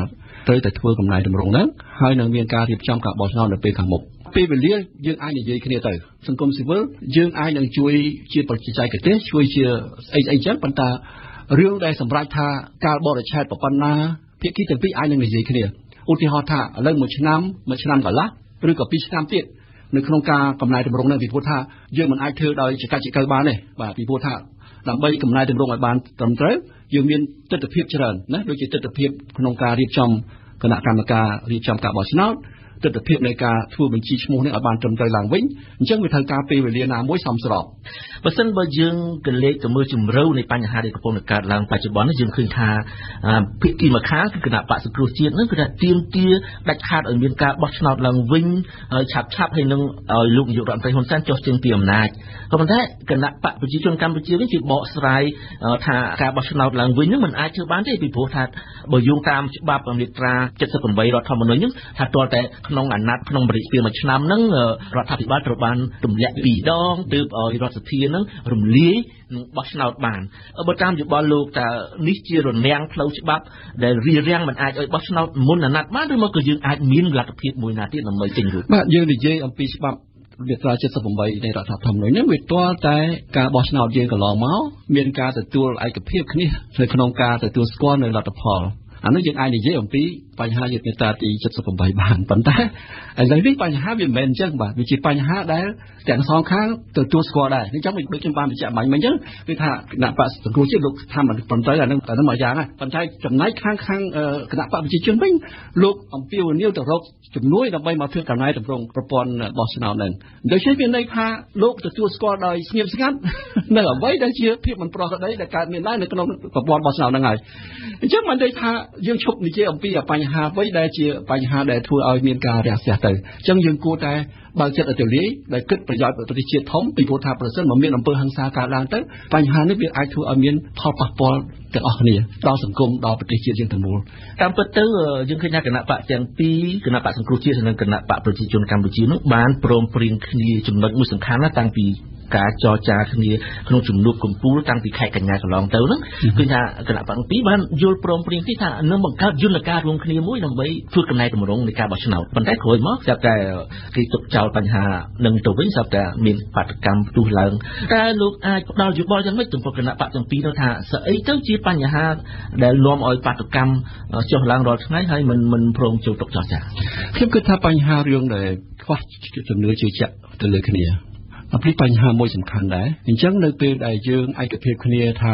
ត្រូវតែធ្វើកំណែតម្រង់ហ្នឹងហើយនឹងមានការរៀបចំការបោះឆ្នោតនៅពេលខាងមុខពេលវេលាយើងអាចនិយាយគ្នាទៅសង្គមស៊ីវិលយើងអាចនឹងជួយជាប្រជាចែកទេសជួយជាអីចឹងប៉ុន្តែរឿងដែលសម្រាប់ថាការបរិច្ឆេទប៉ុណ្ណាភាគីទាំងពីរអាចនឹងនិយាយគ្នាឧទាហរណ៍ថាឥឡូវមួយឆ្នាំកន្លះឬក៏2ឆ្នាំទៀតនៅក្នុងការកំណែតម្រង់នេះពីព្រោះថាយើងមិនអាចធ្វើដោយចកាច់ចកៅបានទេបាទពីព្រោះថាដើម្បីកំណែតម្រង់ឲ្យបានត្រឹមត្រូវយើងមានទស្សនវិជ្ជាច្រើនណាដូចជាទស្សនវិជ្ជាក្នុងការរៀបចំគណៈកម្មការរៀបចំការបោះឆ្នោតទស្សនវិជ្ជានៃការធ្វើបញ្ជីឈ្មោះនេះឲ្យបានត្រឹមត្រូវឡើងវិញអញ្ចឹងវាត្រូវការពេលវេលាណាមួយសមស្របបើសិនបើយើងកលេចទៅមើលជំរឿនៃបញ្ហាដែលកំពុងកើតឡើងបច្ចុប្បន្ននេះយើងឃើញថាភាគីម្ខាងគឺគណៈបក្សសង្គ្រោះជាតិនឹងគឺថាទាមទារដាច់ខាតឲ្យមានការបោះឆ្នោតឡើងវិញហើយឆាប់ហើយនឹងឲ្យលោកនាយករដ្ឋមន្ត្រីហ៊ុនសែនចុះចេញពីអំណាចក៏ប៉ុន្តែគណៈបកប្រជាជនកម្ពុជាវិញជាបកស្រាយថាការបោះឆ្នោតឡើងវិញនឹងមិនអាចធ្វើបានទេពីព្រោះថាបើយោងតាមច្បាប់មាត្រា78រដ្ឋធម្មនុញ្ញនឹងថាទាល់តែក្នុងអាណត្តិក្នុងរយៈពេល1ឆ្នាំហ្នឹងរដ្ឋាភិបាលត្រូវបានទម្លាក់2ដងទើបឲ្យរដ្ឋសភានឹងរំលាយនឹងបោះឆ្នោតបានបើតាមយោបល់លោកថានេះជារនាំងផ្លូវច្បាប់ដែលរារាំងមិនអាចឲ្យបោះឆ្នោតមុនអាណត្តិបានឬមកក៏យើងអាចមានលទ្ធភាពមួយណាទៀតដើម្បីចេញរួចបាទយើងនិយាយអំពីច្បាប់មាត្រា78នៃរដ្ឋធម្មនុញ្ញនេះវាទាល់តែការបោះឆ្នោតយើងកន្លងមកមានការទទួលឯកភាពគ្នានៅក្នុងការទទួលស្គាល់នៅលទ្ធផលអានោះយើងអាចនិយាយអំពីបញ្ហាយុទ្ធសាស្ត្រទី78បានប៉ុន្តែឥឡូវនេះបញ្ហាវាមិនមែនអញ្ចឹងបាទវាជាបញ្ហាដែលទាំងសងខាងទទួលស្គាល់ដែរអញ្ចឹងដូចខ្ញុំបានបញ្ជាក់បាញ់មិញអញ្ចឹងគឺថាគណៈបក្សសង្គ្រោះជាតិលោកថាមិនប៉ុន្តែអានឹងមួយយ៉ាងណាប៉ុន្តែចំណែកខាងគណៈបកប្រជាជនវិញលោកអំពាវនាវទៅរកជំនួយដើម្បីមកធ្វើកំណែតម្រង់ប្រព័ន្ធបោះឆ្នោតហ្នឹងដូច្នេះមានន័យថាលោកទទួលស្គាល់ដោយស្ងៀមស្ងាត់នៅអ្វីដែលជាភាពមិនប្រក្រតីដែលកើតមានឡើងនៅក្នុងប្រព័ន្ធបោះឆ្នោតហ្នឹងហើយអញ្ចឹងបានន័យថាយើងឈប់និយាយអំពីបញ្ហាអ្វីដែលជាបញ្ហាដែលធ្វើឲ្យមានការរះស្ទះទៅអញ្ចឹងយើងគួរតែបើកចិត្តឲ្យទូលាយដែលគិតប្រយោជន៍ប្រទេសជាតិធំពីព្រោះថាប្រសិនបើមានអំពើហិង្សាកើតឡើងទៅបញ្ហានេះវាអាចធ្វើឲ្យមានផលប៉ះពាល់ទាំងអស់គ្នាដល់សង្គមដល់ប្រទេសជាតិយើងទាំងមូលតាមពិតទៅយើងឃើញថាគណៈបកទាំងពីរគណៈបកសង្គ្រោះជាតិនិងគណៈបកប្រជាជនកម្ពុជានោះបានព្រមព្រៀងគ្នាចំណុចមួយសំខាន់ណាស់តាំងពីការចរចាគ្នាក្នុងជំនួបកម្ពុជាតាំងពីខែកញ្ញាកន្លងទៅហ្នឹងគឺថាគណៈបកទាំងពីរបានយល់ព្រមព្រៀងថានឹងបង្កើតយន្តការរួមគ្នាមួយដើម្បីធ្វើកំណែតម្រង់នៃការបោះឆ្នោតប៉ុន្តែក្រោយមកស្រាប់តែគេទុកចោលបញ្ហានឹងទៅវិញស្រាប់តែមានបាតកម្មផ្ទុះឡើងតែលោកអាចផ្ដល់យោបល់យ៉ាងម៉េចចំពោះគណៈបកទាំងពីរនោះថាស្អីទៅជាបញ្ហាដែលនាំឲ្យបាតកម្មចុះឡើងរាល់ថ្ងៃហើយមិនព្រមចូលទុកចរចាខ្ញុំគិតថាបញ្ហារឿងដែលខ្វះជំនឿជឿជាក់ទៅលើគ្នាអំពីបញ្ហាមួយសំខាន់ដែរអញ្ចឹងនៅពេលដែលយើងឯកភាពគ្នាថា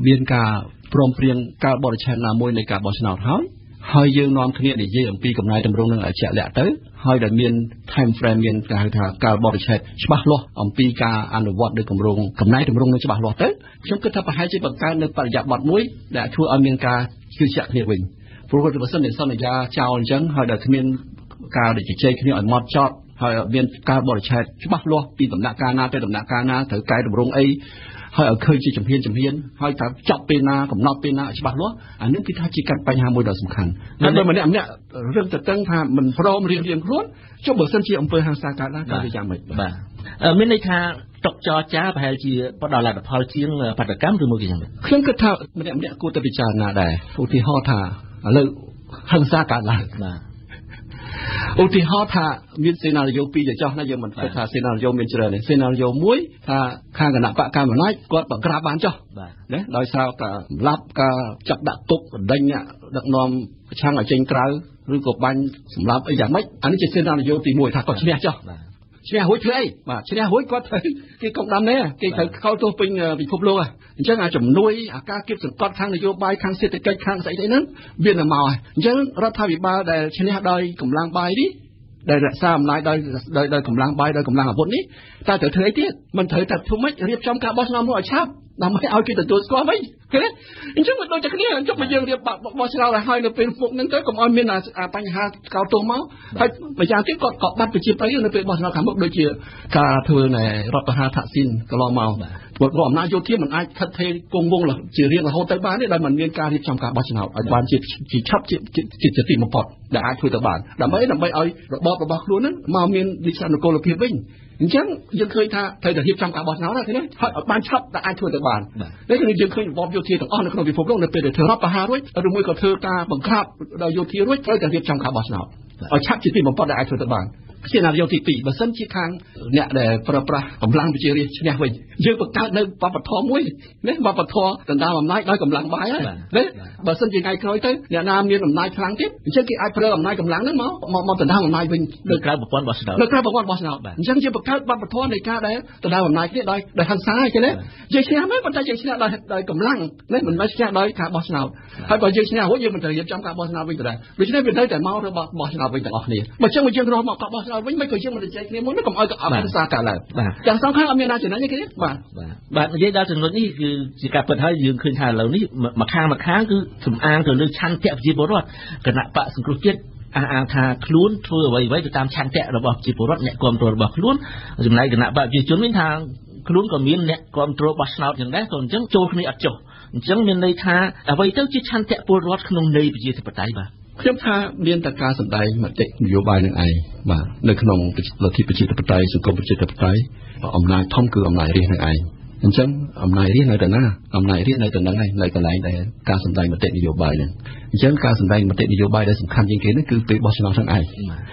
មានការព្រមព្រៀងការបរិច្ឆេទណាមួយនៃការបោះឆ្នោតហើយយើងនាំគ្នានិយាយអំពីកំណែតម្រង់នឹងឲ្យជាក់លាក់ទៅហើយដែលមាន time frame មានគេហៅថាការបរិច្ឆេទច្បាស់លាស់អំពីការអនុវត្តនៅគម្រោងកំណែតម្រង់នឹងច្បាស់លាស់ទៅខ្ញុំគិតថាប្រហែលជាបង្កើតនៅបរិយាប័ន្នមួយដែលធ្វើឲ្យមានការជឿជាក់គ្នាវិញព្រោះបើសិនជាសន្យាចោលអញ្ចឹងហើយដែលគ្មានការជជែកគ្នាឲ្យម៉ត់ចត់ហើយមានការបរិច្ឆេទច្បាស់លាស់ពីដំណាក់កាលណាទៅដំណាក់កាលណាត្រូវកែតម្រង់អីហើយឲ្យឃើញជាជំហានហើយថាចប់ពេលណាកំណត់ពេលណាច្បាស់លាស់អានេះគឺថាជាកាត់បញ្ហាមួយដ៏សំខាន់ហើយបើម្នាក់រឿងទៅតឹងថាមិនព្រមរៀងខ្លួនចុះបើសិនជាអំពើហិង្សាកើតឡើងតើវាយ៉ាងម៉េចបាទមានន័យថាតុកចរចាប្រហែលជាផ្ដល់លទ្ធផលជាងបាតកម្មឬមួយយ៉ាងម៉េចខ្ញុំគិតថាម្នាក់គួរតែពិចារណាដែរឧទាហរណ៍ថាឥឡូវ ហិង្សាកើតឡើងឧទាហរណ៍ថាមានសេណារីយ៉ូ2ចោះណាយើងមិនគិតថាសេណារីយ៉ូមានច្រើនទេសេណារីយ៉ូ1ថាខាងគណៈបកកណ្ដាលអំណាចគាត់បង្ក្រាបបានចោះណាដោយសារការសម្លាប់ការចាប់ដាក់គុកបណ្ដេញអ្នកដឹកនាំប្រឆាំងឲ្យចេញក្រៅឬក៏បាញ់សម្លាប់អីយ៉ាងម៉េចអានេះជាសេណារីយ៉ូទី1ថាគាត់ឈ្នះចោះឈ្នះរួចធ្វើអីបាទឈ្នះរួចគាត់ត្រូវគេកុំដាំនេះគេត្រូវខោទោសពេញពិភពលោកអញ្ចឹងអាជំនួយអាការគៀបសង្កត់ខាងនយោបាយខាងសេដ្ឋកិច្ចខាងស្អីហ្នឹងវានៅមកហើយអញ្ចឹងរដ្ឋាភិបាលដែលឈ្នះដោយកម្លាំងបាយនេះដែលរក្សាអំណាចដោយកម្លាំងបាយដោយកម្លាំងអាវុធនេះតែត្រូវធ្វើអីទៀតមិនត្រូវតែធ្វើម៉េចរៀបចំការបោះឆ្នោតនោះឲ្យឆាប់ដើម្បីឲ្យគេទទួលស្គាល់វិញឃើញអញ្ចឹងមិនដូចតែគ្នាចុះមកយើងរៀបបោះឆ្នោតឲ្យនៅពេលពុកហ្នឹងទៅកុំឲ្យមានបញ្ហាកោតទោសមកហើយម្យ៉ាងទៀតគាត់ក៏បាត់ប្រជាប្រិយនៅពេលបោះឆ្នោតខាងមុខដូចជាការធ្វើនៃរដ្ឋប្រហារថាក់ស៊ីនកន្លងមកព្រោះអំណាចយោធាមិនអាចស្ថិតស្ថេរគង់វង្សជារៀងរហូតទៅបានទេដោយមិនមានការរៀបចំការបោះឆ្នោតឲ្យបានជាឆាប់ជាទីបំផុតដែលអាចធ្វើទៅបានដើម្បីឲ្យរបបរបស់ខ្លួនហ្នឹងមកមានវិសានុកូលភាពវិញអញ្ចឹងយើងឃើញថាត្រូវតែរៀបចំការបោះឆ្នោតណាឃើញទេហើយឲ្យបានឆាប់តែអាចធ្វើទៅបាននេះគឺយើងឃើញរបបយោធាទាំងអស់នៅក្នុងពិភពលោកនៅពេលដែលធ្វើរដ្ឋប្រហាររួចឬមួយក៏ធ្វើការបង្ក្រាបដោយយោធារួចត្រូវតែរៀបចំការបោះឆ្នោតឲ្យឆាប់ជាទីបំផុតដែលអាចធ្វើទៅបានសេណារីយ៉ូទី2បើសិនជាខាងអ្នកដែលប្រើប្រាស់កម្លាំងប្រជារាស្ត្រឈ្នះវិញយើងបង្កើតនៅវប្បធម៌មួយណាវប្បធម៌ដណ្ដើមអំណាចដោយកម្លាំងបាយហើយណាបើសិនជាថ្ងៃក្រោយទៅអ្នកណាមានអំណាចខ្លាំងទៀតអញ្ចឹងគេអាចប្រើអំណាចកម្លាំងហ្នឹងមកដណ្ដើមអំណាចវិញនៅក្រៅប្រព័ន្ធបោះឆ្នោតអញ្ចឹងយើងបង្កើតវប្បធម៌នៃការដែលដណ្ដើមអំណាចនេះដោយហិង្សាអញ្ចឹងណាយើងឈ្នះមែនប៉ុន្តែយើងឈ្នះដោយកម្លាំងណាមិនមែនឈ្នះដោយការបោះឆ្នោតហើយបើយើងឈ្នះរួចយើងមិនត្រូវរៀបចំការបោះឆ្នោតវិញទៅដែរដូច្នេះវានៅតែមករបស់បោះឆ្នោតវិញទាំងអស់គ្នាបើអញ្ចឹងយើងរកមកការបោះឆ្នោតវិញមិនក៏យើងមិនជែកគ្នាមុននោះកុំឲ្យអបិសាកើតឡើងទាំងសងខាងអត់មានណាចំណេញទេគេបាទនិយាយដល់ចំណុចនេះគឺជាការពិតហើយយើងឃើញថាឥឡូវនេះមួយខាងគឺសំអាងទៅលើឆន្ទៈប្រជាពលរដ្ឋគណៈបកសង្គ្រោះជាតិអាងថាខ្លួនធ្វើអ្វីទៅតាមឆន្ទៈរបស់ប្រជាពលរដ្ឋអ្នកគាំទ្ររបស់ខ្លួនចំណែកគណៈបកប្រជាជនវិញថាខ្លួនក៏មានអ្នកគាំទ្របោះឆ្នោតយ៉ាងដែរក៏អញ្ចឹងចូលគ្នាអត់ចុះអញ្ចឹងមានន័យថាអ្វីទៅជាឆន្ទៈពលរដ្ឋក្នុងន័យប្រជាធិបតេយ្យបាទខ្ញុំថាមានតែការសម្ដែងមតិនយោបាយនឹងឯងបាទនៅក្នុងលទ្ធិប្រជាធិបតេយ្យសង្គមប្រជាធិបតេយ្យអំណាចធំគឺអំណាចរាស្ត្រនឹងឯងអញ្ចឹងអំណាចរាស្ត្រនៅតែណាអំណាចរាស្ត្រនៅតែហ្នឹងឯងនៅកន្លែងដែលការសម្ដែងមតិនយោបាយហ្នឹងអញ្ចឹងការសម្ដែងមតិនយោបាយដែលសំខាន់ជាងគេនោះគឺពេលបោះឆ្នោតហ្នឹងឯង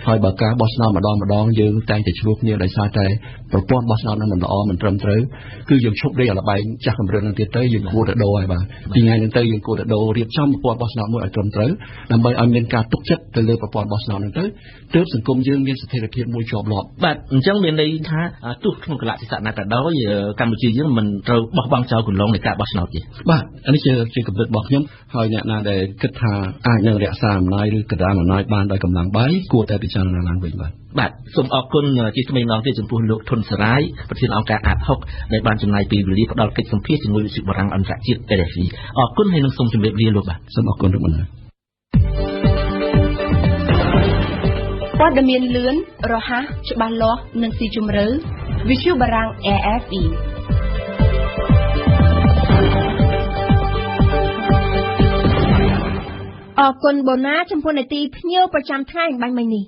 ហើយបើការបោះឆ្នោតម្ដងយើងតែងតែឆ្លោះគ្នាដោយសារតែប្រព័ន្ធបោះឆ្នោតហ្នឹងមិនល្អមិនត្រឹមត្រូវគឺយើងឈប់ដេកឲ្យលបែងចាស់កម្រិតហ្នឹងទៀតទៅយើងគួរតែដូរហើយបាទពីថ្ងៃហ្នឹងទៅយើងគួរតែដូររៀបចំប្រព័ន្ធបោះឆ្នោតមួយឲ្យត្រឹមត្រូវដើម្បីឲ្យមានការទុកចិត្តទៅលើប្រព័ន្ធបោះឆ្នោតហ្នឹងទៅទើបសង្គមយើងមានស្ថិរភាពមួយជាប់លាប់បាទអញ្ចឹងមានន័យថាទោះក្នុងកលៈទេសៈណាក៏ដោយកម្ពុជាយើងមិនត្រូវបោះបង់ចោលគន្លងនៃការបោះឆ្នោតទេបាទអានេះជាគំនិតរបស់ខ្ញុំហើយអ្នកណាដែលគិតថាអាចនឹងរក្សាអំណាចឬកណ្ដាលអំណាចបានដោយកម្លាំងបាយគួរតែពិចារណាឡើងវិញបាទសូមអរគុណជាថ្មីម្ដងទៀតចំពោះលោកធុនសារាយប្រធានអង្គការអាត6ដែលបានចំណាយពេលវេលាផ្ដល់កិច្ចសម្ភាសន៍ជាមួយវិទ្យុបារាំងអន្តរជាតិ RFI អរគុណហើយនឹងសូមជម្រាបលាលោកបាទសូមអរគុណលោកបណ្ណាព័ត៌មានលឿនរហ័សច្បាស់លាស់និងស៊ីជម្រៅវិទ្យុបារាំង RFIអរគុណបូណាចំពោះនេតិភ្ញៀវប្រចាំថ្ងៃបាញ់មិញនេះ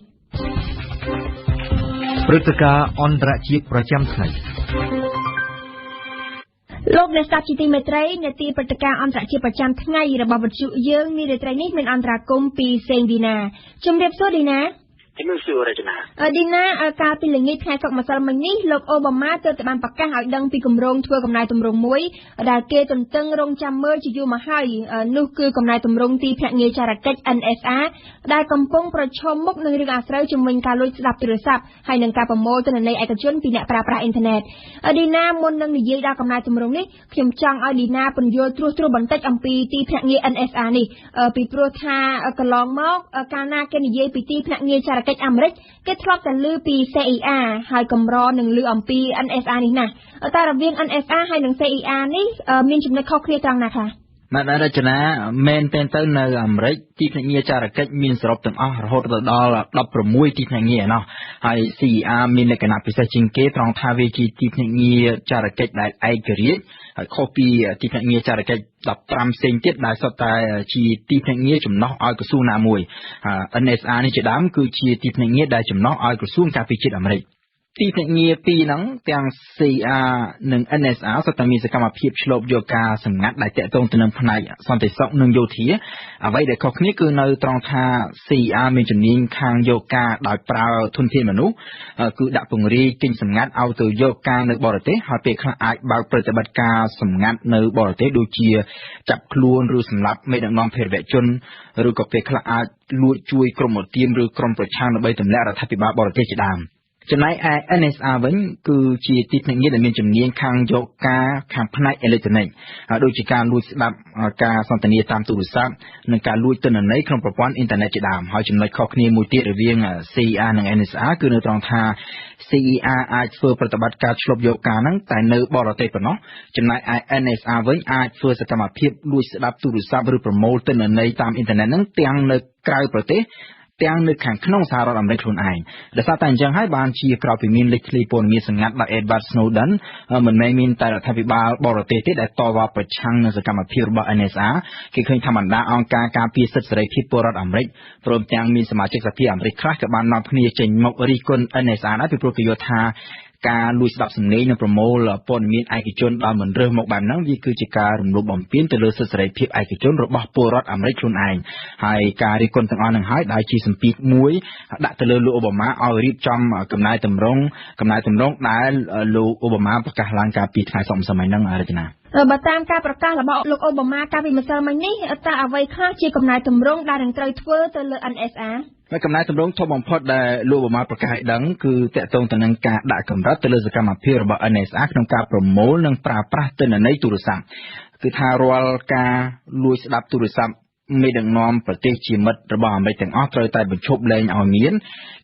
ព្រឹត្តិការណ៍អន្តរជាតិប្រចាំថ្ងៃលោកអ្នកស្ដាប់ជាទីមេត្រីនេតិព្រឹត្តិការណ៍អន្តរជាតិប្រចាំថ្ងៃរបស់វិទ្យុយើងនារាត្រីនេះមានអន្តរាគមន៍ពីសេងឌីណាជំរាបសួរឌីណាជំរាបសួររចនាឌីណាកាលពីល្ងាចថ្ងៃសុក្រម្សិលមិញនេះលោកអូបាម៉ាទើបតែបានប្រកាសឲ្យដឹងពីគម្រោងធ្វើកំណែទម្រង់មួយដែលគេទន្ទឹងរង់ចាំមើលជាយូរមកហើយនោះគឺកំណែទម្រង់ទីភ្នាក់ងារចារកិច្ច NSA ដែលកំពុងប្រឈមមុខនឹងរឿងអាស្រូវជំវិញការលួចស្ដាប់ទូរស័ព្ទហើយនឹងការប្រមូលទិន្នន័យឯកជនពីអ្នកប្រើប្រាស់អ៊ីនធឺណិតឌីណាមុននឹងនិយាយដល់កំណែទម្រង់នេះខ្ញុំចង់ឲ្យឌីណាពន្យល់ត្រួសបន្តិចអំពីទីភ្នាក់ងារ NSA នេះពីព្រោះថាកន្លងមកកាលណាគេនិយាយពីទីភ្នាក់ងារចារកិច្ចអាមេរិកគេធ្លាប់តែឮពី CIA ហើយកម្រនឹងឮអំពី NSA នេះណាតែរវាង NSA ហើយនិង CIA នេះមានចំណុចខុសគ្នាត្រង់ណាខ្លះបាទរចនាមែនតែទៅនៅអាមេរិកទីភ្នាក់ងារចារកិច្ចមានសរុបទាំងអស់រហូតដល់16ទីភ្នាក់ងារឯណោះហើយ CIA មានលក្ខណៈពិសេសជាងគេត្រង់ថាវាជាទីភ្នាក់ងារចារកិច្ចដែលឯករាជ្យហើយខុសពីទីភ្នាក់ងារចារកិច្ច15ផ្សេងទៀតដែលសុទ្ធតែជាទីភ្នាក់ងារចំណោះឲ្យក្រសួងណាមួយNSA នេះជាដើមគឺជាទីភ្នាក់ងារដែលចំណោះឲ្យក្រសួងការពារជាតិអាមេរិក ទីភ្នាក់ងារពីរហ្នឹងទាំង CR និង NSR សុទ្ធតែមានសកម្មភាពឆ្លប់យកការសម្ងាត់ដែលតាក់ទងទៅនឹងផ្នែកសន្តិសុខនិងយោធាអ្វីដែលខុសគ្នាគឺនៅត្រង់ថា CR មានជំនាញខាងយកការដោយប្រើធនធានមនុស្សគឺដាក់ពង្រាយទិញសម្ងាត់ឲ្យទៅយកការនៅបរទេសហើយពេលខ្លះអាចបើកប្រតិបត្តិការសម្ងាត់នៅបរទេសដូចជាចាប់ខ្លួនឬសម្លាប់មេដឹកនាំភេរវជនឬក៏ពេលខ្លះអាចលួចជួយក្រុមឧទាមឬក្រុមប្រឆាំងដើម្បីទម្លាក់រដ្ឋាភិបាលបរទេសជាដើមចំណែកឯ NSR វិញគឺជាទីភ្នាក់ងារដែលមានជំនាញខាងយកការខាងផ្នែកអេឡិចត្រូនិកដូចជាការលួចស្ដាប់ការសន្ទនាតាមទូរស័ព្ទនិងការលួចទិន្នន័យក្នុងប្រព័ន្ធអ៊ីនធឺណិតជាដើមហើយចំណុចខុសគ្នាមួយទៀតរវាង CER និង NSR គឺនៅត្រង់ថា CER អាចធ្វើប្រតិបត្តិការឆ្លប់យកការហ្នឹងតែនៅបរទេសប៉ុណ្ណោះចំណែកឯ NSR វិញអាចធ្វើសកម្មភាពលួចស្ដាប់ទូរស័ព្ទឬប្រមូលទិន្នន័យតាមអ៊ីនធឺណិតហ្នឹងទាំងនៅក្រៅប្រទេសទាំងនៅខាងក្នុងសហរដ្ឋអាមេរិកខ្លួនឯងដោយសារតែអញ្ចឹងហើយបានជាក្រោយពីមានលេចធ្លាយព័ត៌មានសម្ងាត់ដោយ Edward Snowden មិនមែនមានតែរដ្ឋាភិបាលបរទេសទេដែលតវ៉ាប្រឆាំងនឹងសកម្មភាពរបស់ NSR គេឃើញថាបណ្ដាអង្គការការពារសិទ្ធិសេរីភាពពលរដ្ឋអាមេរិកព្រមទាំងមានសមាជិកសភាអាមេរិកខ្លះក៏បាននាំគ្នាចេញមុខរិះគន់ NSR ដែរពីព្រោះគេយល់ថាការលួចស្ដាប់សំឡេងនិងប្រមូលព័ត៌មានឯកជនដោយមិនរើសមកបែបហ្នឹងវាគឺជាការរំលោភបំពានទៅលើសិទ្ធិសេរីភាពឯកជនរបស់ពលរដ្ឋអាមេរិកខ្លួនឯងហើយការរិះគន់ទាំងអស់ហ្នឹងហើយដែលជាសម្ពាធមួយដាក់ទៅលើលោកអូបាម៉ាឲ្យរៀបចំកំណែតម្រង់ដែលលោកអូបាម៉ាប្រកាសឡើងកាលពីថ្ងៃសុក្រម្សិលមិញហ្នឹងរចនាបើតាមការប្រកាសរបស់លោកអូបាម៉ាកាលពីម្សិលមិញនេះតើអ្វីខ្លះជាកំណែតម្រង់ដែលនឹងត្រូវធ្វើទៅលើ NSRហើយកំណែតម្រង់ធំបំផុតដែលលោកអូបាម៉ាប្រកាសឲ្យដឹងគឺតាក់ទងទៅនឹងការដាក់កម្រិតទៅលើសកម្មភាពរបស់ NSR ក្នុងការប្រមូលនិងប្រើប្រាស់ទិន្នន័យទូរស័ព្ទគឺថារាល់ការលួចស្ដាប់ទូរស័ព្ទមេដឹកនាំប្រទេសជាមិត្តរបស់អាមេរិកទាំងអស់ត្រូវតែបញ្ឈប់លែងឲ្យមាន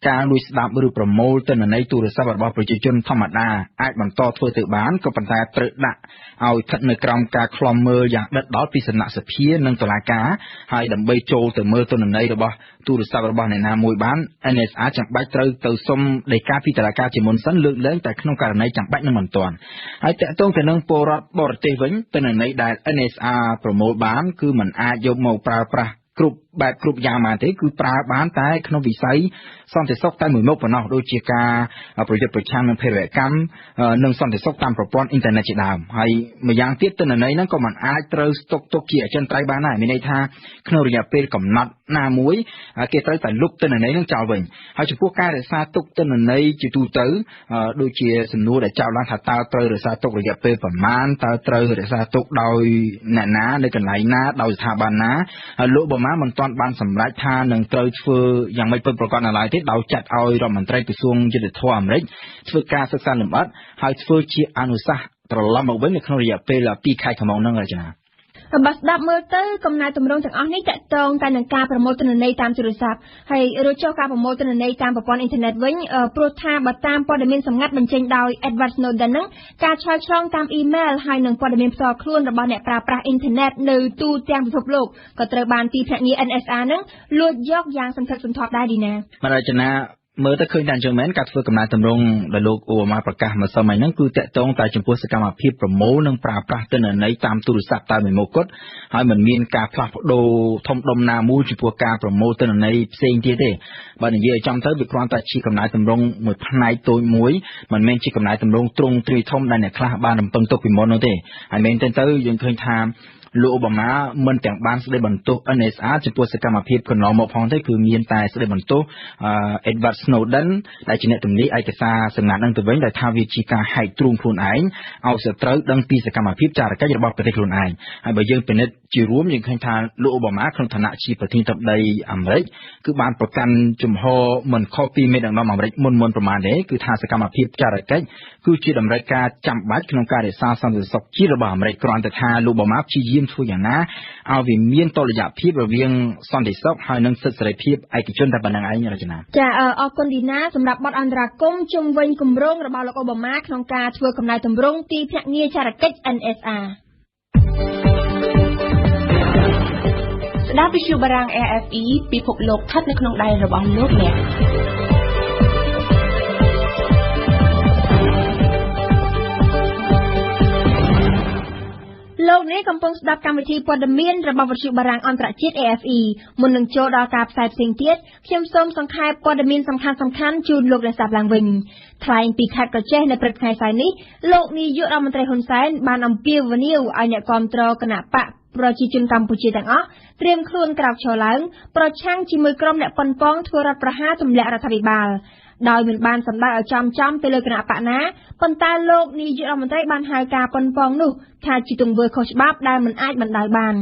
ការលួចស្ដាប់ឬប្រមូលទិន្នន័យទូរស័ព្ទរបស់ប្រជាជនធម្មតាអាចបន្តធ្វើទៅបានក៏ប៉ុន្តែត្រូវដាក់ឲ្យស្ថិតនៅក្រោមការឃ្លាំមើលយ៉ាងដិតដល់ពីសំណាក់សភានិងតុលាការហើយដើម្បីចូលទៅមើលទិន្នន័យរបស់ទូរស័ព្ទរបស់អ្នកណាមួយបាន NSR ចាំបាច់ត្រូវទៅសុំដីកាពីតុលាការជាមុនសិនលើកលែងតែក្នុងករណីចាំបាច់នឹងមិនទាន់ហើយតាក់ទងទៅនឹងពលរដ្ឋបរទេសវិញទិន្នន័យដែល NSR ប្រមូលបានគឺมันអាចយកមកប្រើប្រាស់គ្រប់យ៉ាងមកទេគឺប្រើបានតែក្នុងវិស័យសន្តិសុខតែមួយមុខប៉ុណ្ណោះដូចជាការប្រយុទ្ធប្រឆាំងនឹងភេរវកម្មនិងសន្តិសុខតាមប្រព័ន្ធអ៊ីនធឺណិតជាដើមហើយម្យ៉ាងទៀតទិន្នន័យហ្នឹងក៏มันអាចត្រូវស្តុកទុកជាអចិន្ត្រៃយ៍បានដែរមានន័យថាក្នុងរយៈពេលកំណត់ណាមួយគេត្រូវតែលុបទិន្នន័យហ្នឹងចោលវិញហើយចំពោះការរក្សាទុកទិន្នន័យជាទូទៅដូចជាសំណួរដែលចោទឡើងថាតើត្រូវរក្សាទុករយៈពេលប្រមាណតើត្រូវរក្សាទុកដោយអ្នកណានៅកន្លែងណាដោយស្ថាប័នណាហើយលោកបាម៉ាមិនទាន់បានសម្រេចថានឹងត្រូវធ្វើយ៉ាងម៉េចពិតប្រាកដនៅឡើយទេដោយចាត់ឲ្យរដ្ឋមន្ត្រីក្រសួងយុទ្ធភ័ពអាមេរិកធ្វើការសិក្សាលម្អិតហើយធ្វើជាអនុសាសន៍ត្រឡប់មកវិញនៅក្នុងរយៈពេល2ខែខាងមុខហ្នឹងរចនាបើស្ដាប់មើលទៅកំណែតម្រង់ទាំងអស់នេះតាក់ទងតែនឹងការប្រមូលទិន្នន័យតាមទូរស័ព្ទហើយរួចចុះការប្រមូលទិន្នន័យតាមប្រព័ន្ធអ៊ីនធឺណិតវិញព្រោះថាបើតាមព័ត៌មានសម្ងាត់បញ្ចេញដោយ Edward Snowden ហ្នឹងការឆ្លើយឆ្លងតាមអ៊ីមែលហើយនឹងព័ត៌មានផ្ទាល់ខ្លួនរបស់អ្នកប្រើប្រាស់អ៊ីនធឺណិតនៅទូទាំងពិភពលោកក៏ត្រូវបានទីភ្នាក់ងារ NSR ហ្នឹងលួចយកយ៉ាងសន្ធឹកសន្ធាប់ដែរឌីណាបាទរចនាមើលទៅឃើញតែអញ្ចឹងមែនការធ្វើកំណែតម្រង់ដែលលោកអូបាម៉ាប្រកាសម្សិលមិញហ្នឹងគឺតាក់ទងតែចំពោះសកម្មភាពប្រមូលនិងប្រើប្រាស់ទិន្នន័យតាមទូរស័ព្ទតែមួយមុខគត់ហើយមិនមានការផ្លាស់ប្ដូរធំដុំណាមួយចំពោះការប្រមូលទិន្នន័យផ្សេងទៀតទេបើនិយាយឲ្យចំទៅវាគ្រាន់តែជាកំណែតម្រង់មួយផ្នែកតូចមួយមិនមែនជាកំណែតម្រង់ទ្រង់ទ្រាយធំដែលអ្នកខ្លះបានរំពឹងទុកពីមុននោះទេហើយមែនទៅយើងឃើញថាលោកអូបាម៉ាមិនទាំងបានស្ដីបន្ទោស NSR ចំពោះសកម្មភាពកន្លងមកផងទេគឺមានតែស្ដីបន្ទោស Edward Snowden ដែលជាអ្នកទម្លាយឯកសារសម្ងាត់នឹងទៅវិញដែលថាវាជាការហែកទ្រូងខ្លួនឯងឲ្យសត្រូវដឹងពីសកម្មភាពចារកិច្ចរបស់ប្រទេសខ្លួនឯងហើយបើយើងពិនិត្យជារួមយើងឃើញថាលោកអូបាម៉ាក្នុងឋានៈជាប្រធានាធិបតីអាមេរិកគឺបានប្រកាន់ជំហរមិនខុសពីមេដឹកនាំអាមេរិកមុនប្រមាណទេគឺថាសកម្មភាពចារកិច្ចគឺជាតម្រូវការចាំបាច់ក្នុងការរក្សាសន្តិសុខជាតិរបស់អាមេរិកគ្រាន់តែថាលោកអូបាម៉ាព្យាយាមធ្វើយ៉ាងណាឲ្យវាមានតុល្យភាពរវាងសន្តិសុខហើយនិងសិទ្ធិសេរីភាពឯកជនតែប៉ុណ្្នឹងឯងរចនាចាអរគុណឌីណាសម្រាប់បទអន្តរាគមន៍ជុំវិញគម្រោងរបស់លោកអូបាម៉ាក្នុងការធ្វើកំណែតម្រង់ទីភ្នាក់ងារចារកិច្ច NSR ស្ដាប់វិទ្យុបារាំង RFE ពិភពលោកស្ថិតនៅក្នុងដៃរបស់លោកអ្នក លោកនេះកំពុងស្ដាប់កម្មវិធីព័ត៌មានរបស់វិទ្យុបារាំងអន្តរជាតិ AFE មុននឹងចូលដល់ការផ្សាយផ្សេងទៀតខ្ញុំសូមសង្ខេបព័ត៌មានសំខាន់ៗជូនលោកអ្នកស្ដាប់ឡើងវិញថ្លែងពីខេត្តក្រចេះនៅព្រឹកថ្ងៃស្អែកនេះលោកនាយករដ្ឋមន្ត្រីហ៊ុនសែនបានអំពាវនាវឲ្យអ្នកគាំទ្រគណបកប្រជាជនកម្ពុជាទាំងអស់ត្រៀមខ្លួនក្រោកឈរឡើងប្រឆាំងជាមួយក្រុមអ្នកប៉ុនប៉ងធ្វើរដ្ឋប្រហារទម្លាក់រដ្ឋាភិបាលដោយមិនបានសម្ដៅឲ្យចំទៅលើគណៈបកណាប៉ុន្តែលោកនាយករដ្ឋមន្ត្រីបានហៅការប៉ុនប៉ងនោះថាជាទង្វើខុសច្បាប់ដែលមិនអាចបណ្តៅបាន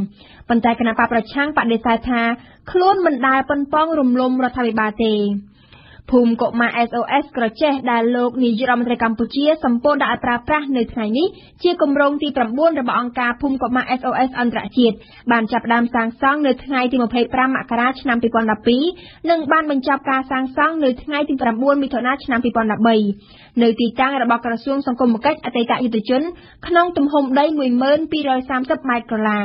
ប៉ុន្តែគណៈបកប្រឆាំងបដិសេធថាខ្លួនមិនដែលប៉ុនប៉ងរំលំរដ្ឋាភិបាលទេភូមិកុមារ SOS ក្រចេះដែលលោកនាយករដ្ឋមន្ត្រីកម្ពុជាសម្ពោធដាក់ឲ្យប្រើប្រាស់នៅថ្ងៃនេះជាគម្រោងទី9របស់អង្គការភូមិកុមារ SOS អន្តរជាតិបានចាប់ផ្ដើមសាងសង់នៅថ្ងៃទី25មករាឆ្នាំ2012និងបានបញ្ចប់ការសាងសង់នៅថ្ងៃទី9មិថុនាឆ្នាំ2013នៅទីតាំងរបស់ក្រសួងសង្គមគិច្ចអតីតយុទ្ធជនក្នុងទំហំដី 1230 ម៉ែត្រក្រឡា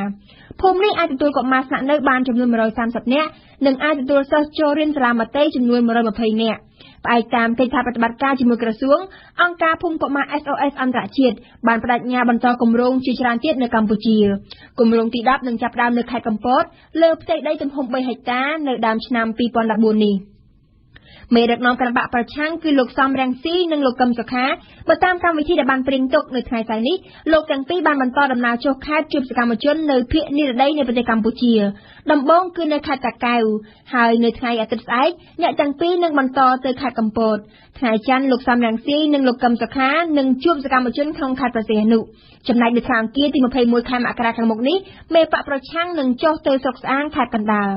ភូមិនេះអាចទទួលកុមារស្នាក់នៅបានចំនួន130នាក់និងអាចទទួលសិស្សចូលរៀនសាលាមត្តេយ្យចំនួន120នាក់ផ្អែកតាមកិច្ចសហប្រតិបត្តិការជាមួយក្រសួងអង្គការភូមិកុមារ SOS អន្តរជាតិបានបដិញ្ញាបន្តគម្រោងជាច្រើនទៀតនៅកម្ពុជាគម្រោងទី10នឹងចាប់ផ្ដើមនៅខេត្តកំពតលើផ្ទៃដីទំហំ3ហិកតានៅដើមឆ្នាំ2014នេះមេដឹកនាំគណៈបកប្រឆាំងគឺលោកសំរងស៊ីនិងលោកកឹមសុខាបើតាមកម្មវិធីដែលបានព្រៀងទុកនៅថ្ងៃស្អែកនេះលោកទាំងពីរបានបន្តដំណើរចុះខេត្តជួបសកម្មជននៅភូមិនិរដីនៃប្រទេសកម្ពុជាដំបូងគឺនៅខេត្តតាកែវហើយនៅថ្ងៃអាទិត្យស្អែកអ្នកទាំងពីរនឹងបន្តទៅខេត្តកំពតថ្ងៃច័ន្ទលោកសំរងស៊ីនិងលោកកឹមសុខានឹងជួបសកម្មជនក្នុងខេត្តព្រះសីហនុចំណែកនៅថ្ងៃអង្គារទី21ខែមករាខាងមុខនេះមេបកប្រឆាំងនឹងចុះទៅស្រុកស្អាងខេត្តកណ្ដាល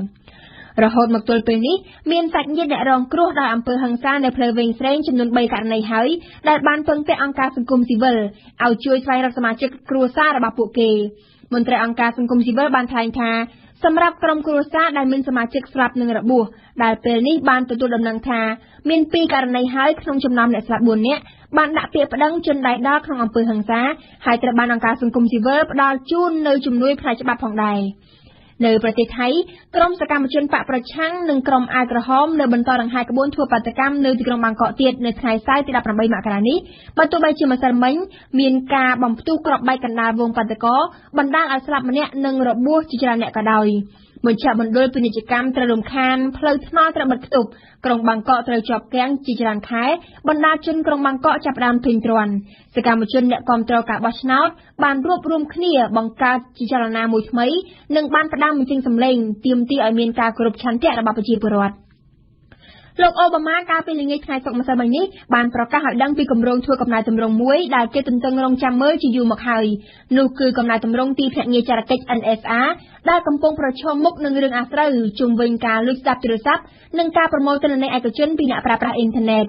រហូតមកទល់ពេលនេះមានសាច់ញាតិអ្នករងគ្រោះដោយអំពើហិង្សានៅផ្លូវវែងស្រេងចំនួន3ករណីហើយដែលបានពឹងពាក់អង្គការសង្គមស៊ីវិលឲ្យជួយស្វែងរកសមាជិកគ្រួសាររបស់ពួកគេមន្ត្រីអង្គការសង្គមស៊ីវិលបានថ្លែងថាសម្រាប់ក្រុមគ្រួសារដែលមានសមាជិកស្លាប់និងរបួសដែលពេលនេះបានទទួលដំណឹងថាមាន2ករណីហើយក្នុងចំណោមអ្នកស្លាប់4នាក់បានដាក់ពាក្យប្តឹងជនដៃដល់ក្នុងអំពើហិង្សាហើយត្រូវបានអង្គការសង្គមស៊ីវិលផ្ដល់ជូននៅជំនួយផ្នែកច្បាប់ផងដែរនៅប្រទេសថៃក្រុមសកម្មជនបកប្រឆាំងនិងក្រុមអាវក្រហមនៅបន្តដង្ហែក្បួនធ្វើបាតកម្មនៅទីក្រុងបាងកកទៀតនៅថ្ងៃសៅរ៍ទី18មករានេះបើទោះបីជាម្សិលមិញមានការបំផ្ទុះគ្រាប់បែកកណ្ដាលវងបាតកោបណ្ដាលឲ្យស្លាប់ម្នាក់និងរបួសជាច្រើនអ្នកក៏ដោយមជ្ឈមណ្ឌលពាណិជ្ជកម្មត្រូវរំខានផ្លូវថ្នល់ត្រូវបិទគប់ក្រុងបាងកកត្រូវជាប់គាំងជាច្រើនខែបណ្ដាជនក្រុងបាងកកចាប់ផ្ដើមធុញទ្រាន់សកម្មជនអ្នកគាំទ្រការបោះឆ្នោតបានរួបរวมគ្នាបង្កើតជាចលនាមួយថ្មីនិងបានផ្ដើមបញ្ចេញសម្លេងទាមទារឲ្យមានការគោរពឆន្ទៈរបស់ប្រជាពលរដ្ឋលោកអូបាម៉ាកាលពីល្ងាចថ្ងៃសុក្រម្សិលមិញនេះបានប្រកាសឲ្យដឹងពីគម្រោងធ្វើកំណែទម្រង់មួយដែលគេទន្ទឹងរង់ចាំមើលជាយូរមកហើយនោះគឺកំណែទម្រង់ទីភ្នាក់ងារចារកិច្ច NSA ដែលកំពុងប្រឈមមុខនឹងរឿងអាស្រូវជុំវិញការលួចស្ដាប់ទូរស័ព្ទនិងការប្រមូលទិន្នន័យឯកជនពីអ្នកប្រើប្រាស់អ៊ីនធឺណិត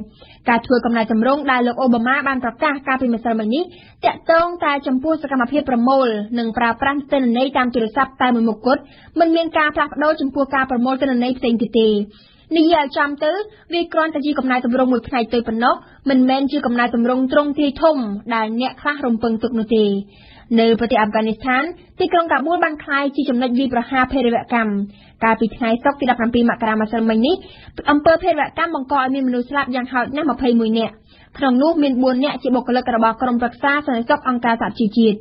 ការធ្វើកំណែទម្រង់ដែលលោកអូបាម៉ាបានប្រកាសកាលពីម្សិលមិញនេះតាក់ទងតែចំពោះសកម្មភាពប្រមូលនិងប្រើប្រាស់ទិន្នន័យតាមទូរស័ព្ទតែមួយមុខគត់មិនមានការផ្លាស់ប្ដូរចំពោះការប្រមូលទិន្នន័យផ្សេងទៀតទេនិយាយឲ្យចំទៅវាគ្រាន់តែជាកំណែទម្រង់មួយផ្នែកទៅប៉ុណ្ណោះមិនមែនជាកំណែទម្រង់ទ្រង់ទ្រាយធំដែលអ្នកខ្លះរំពឹងទុកនោះទេនៅប្រទេសអាហ្វហ្គានីស្ថានទីក្រុងកាប៊ូលបានក្លាយជាចំណុចវាយប្រហារភេរវកម្មកាលពីថ្ងៃសុក្រទី17មករាម្សិលមិញនេះអំពើភេរវកម្មបង្កឲ្យមានមនុស្សស្លាប់យ៉ាងហោចណាស់21នាក់ក្នុងនោះមាន4នាក់ជាបុគ្គលិករបស់ក្រុមប្រឹក្សាសន្តិសុខអង្គការសហជីវជាតិ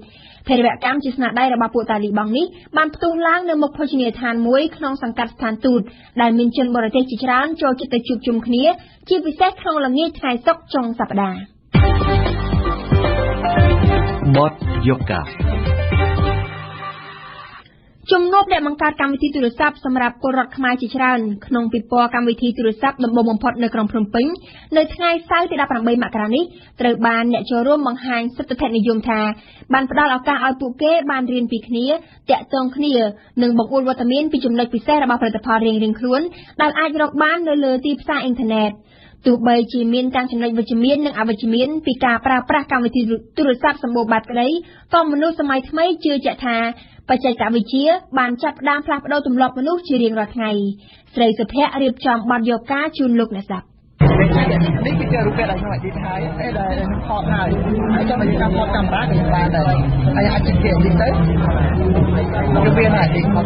ភេរវកម្មជាស្នាដៃរបស់ពួកតាលីបង់នេះបានផ្ទុះឡើងនៅមុខភោជនីយដ្ឋានមួយក្នុងសង្កាត់ស្ថានទូតដែលមានជនបរទេសជាច្រើនចូលចិត្តទៅជួបជុំគ្នាជាពិសេសក្នុងល្ងាចថ្ងៃសុក្រចុងសប្តាហ៍បទយោកាជំនួបអ្នកបង្កើតកម្មវិធីទូរស័ព្ទសម្រាប់ពលរដ្ឋខ្មែរជាច្រើនក្នុងពិព័រណ៍កម្មវិធីទូរស័ព្ទដំបូងបំផុតនៅក្រុងភ្នំពេញនៅថ្ងៃសៅរ៍ទី18មករានេះត្រូវបានអ្នកចូលរួមបង្ហាញសិទ្ធិនិយមថាបានផ្ដល់ឱកាសឲ្យពួកគេបានរៀនពីគ្នាតាក់ទងគ្នានិងបង្អួតវត្តមានពីចំណុចពិសេសរបស់ផលិតផលរៀងៗខ្លួនដែលអាចរកបាននៅលើទីផ្សារអ៊ីនធឺណិតទោះបីជាមានទាំងចំណុចវិជ្ជមាននិងអវិជ្ជមានពីការប្រើប្រាស់កម្មវិធីទូរស័ព្ទសម្បូរបែបក្តីក៏មនុស្សសម័យថ្មីជឿជាក់ថាបច្ចេកវិទ្យាបានចាប់ផ្ដើមផ្លាស់ប្ដូរទម្លាប់មនុស្សជារៀងរាល់ថ្ងៃស្រីសុភ័ក្ររៀបចំបទយោការជូនលោកអ្នកស្ដាប់ នេះគឺជារូបភាពដែលខ្ញុំអាចនិយាយថាដែលខ្ញុំថតហើយហើយចង់និយាយថាថតកាមេរ៉ាគឺបានដែរហើយអាចជិះទៀតទៅវាណាទីមក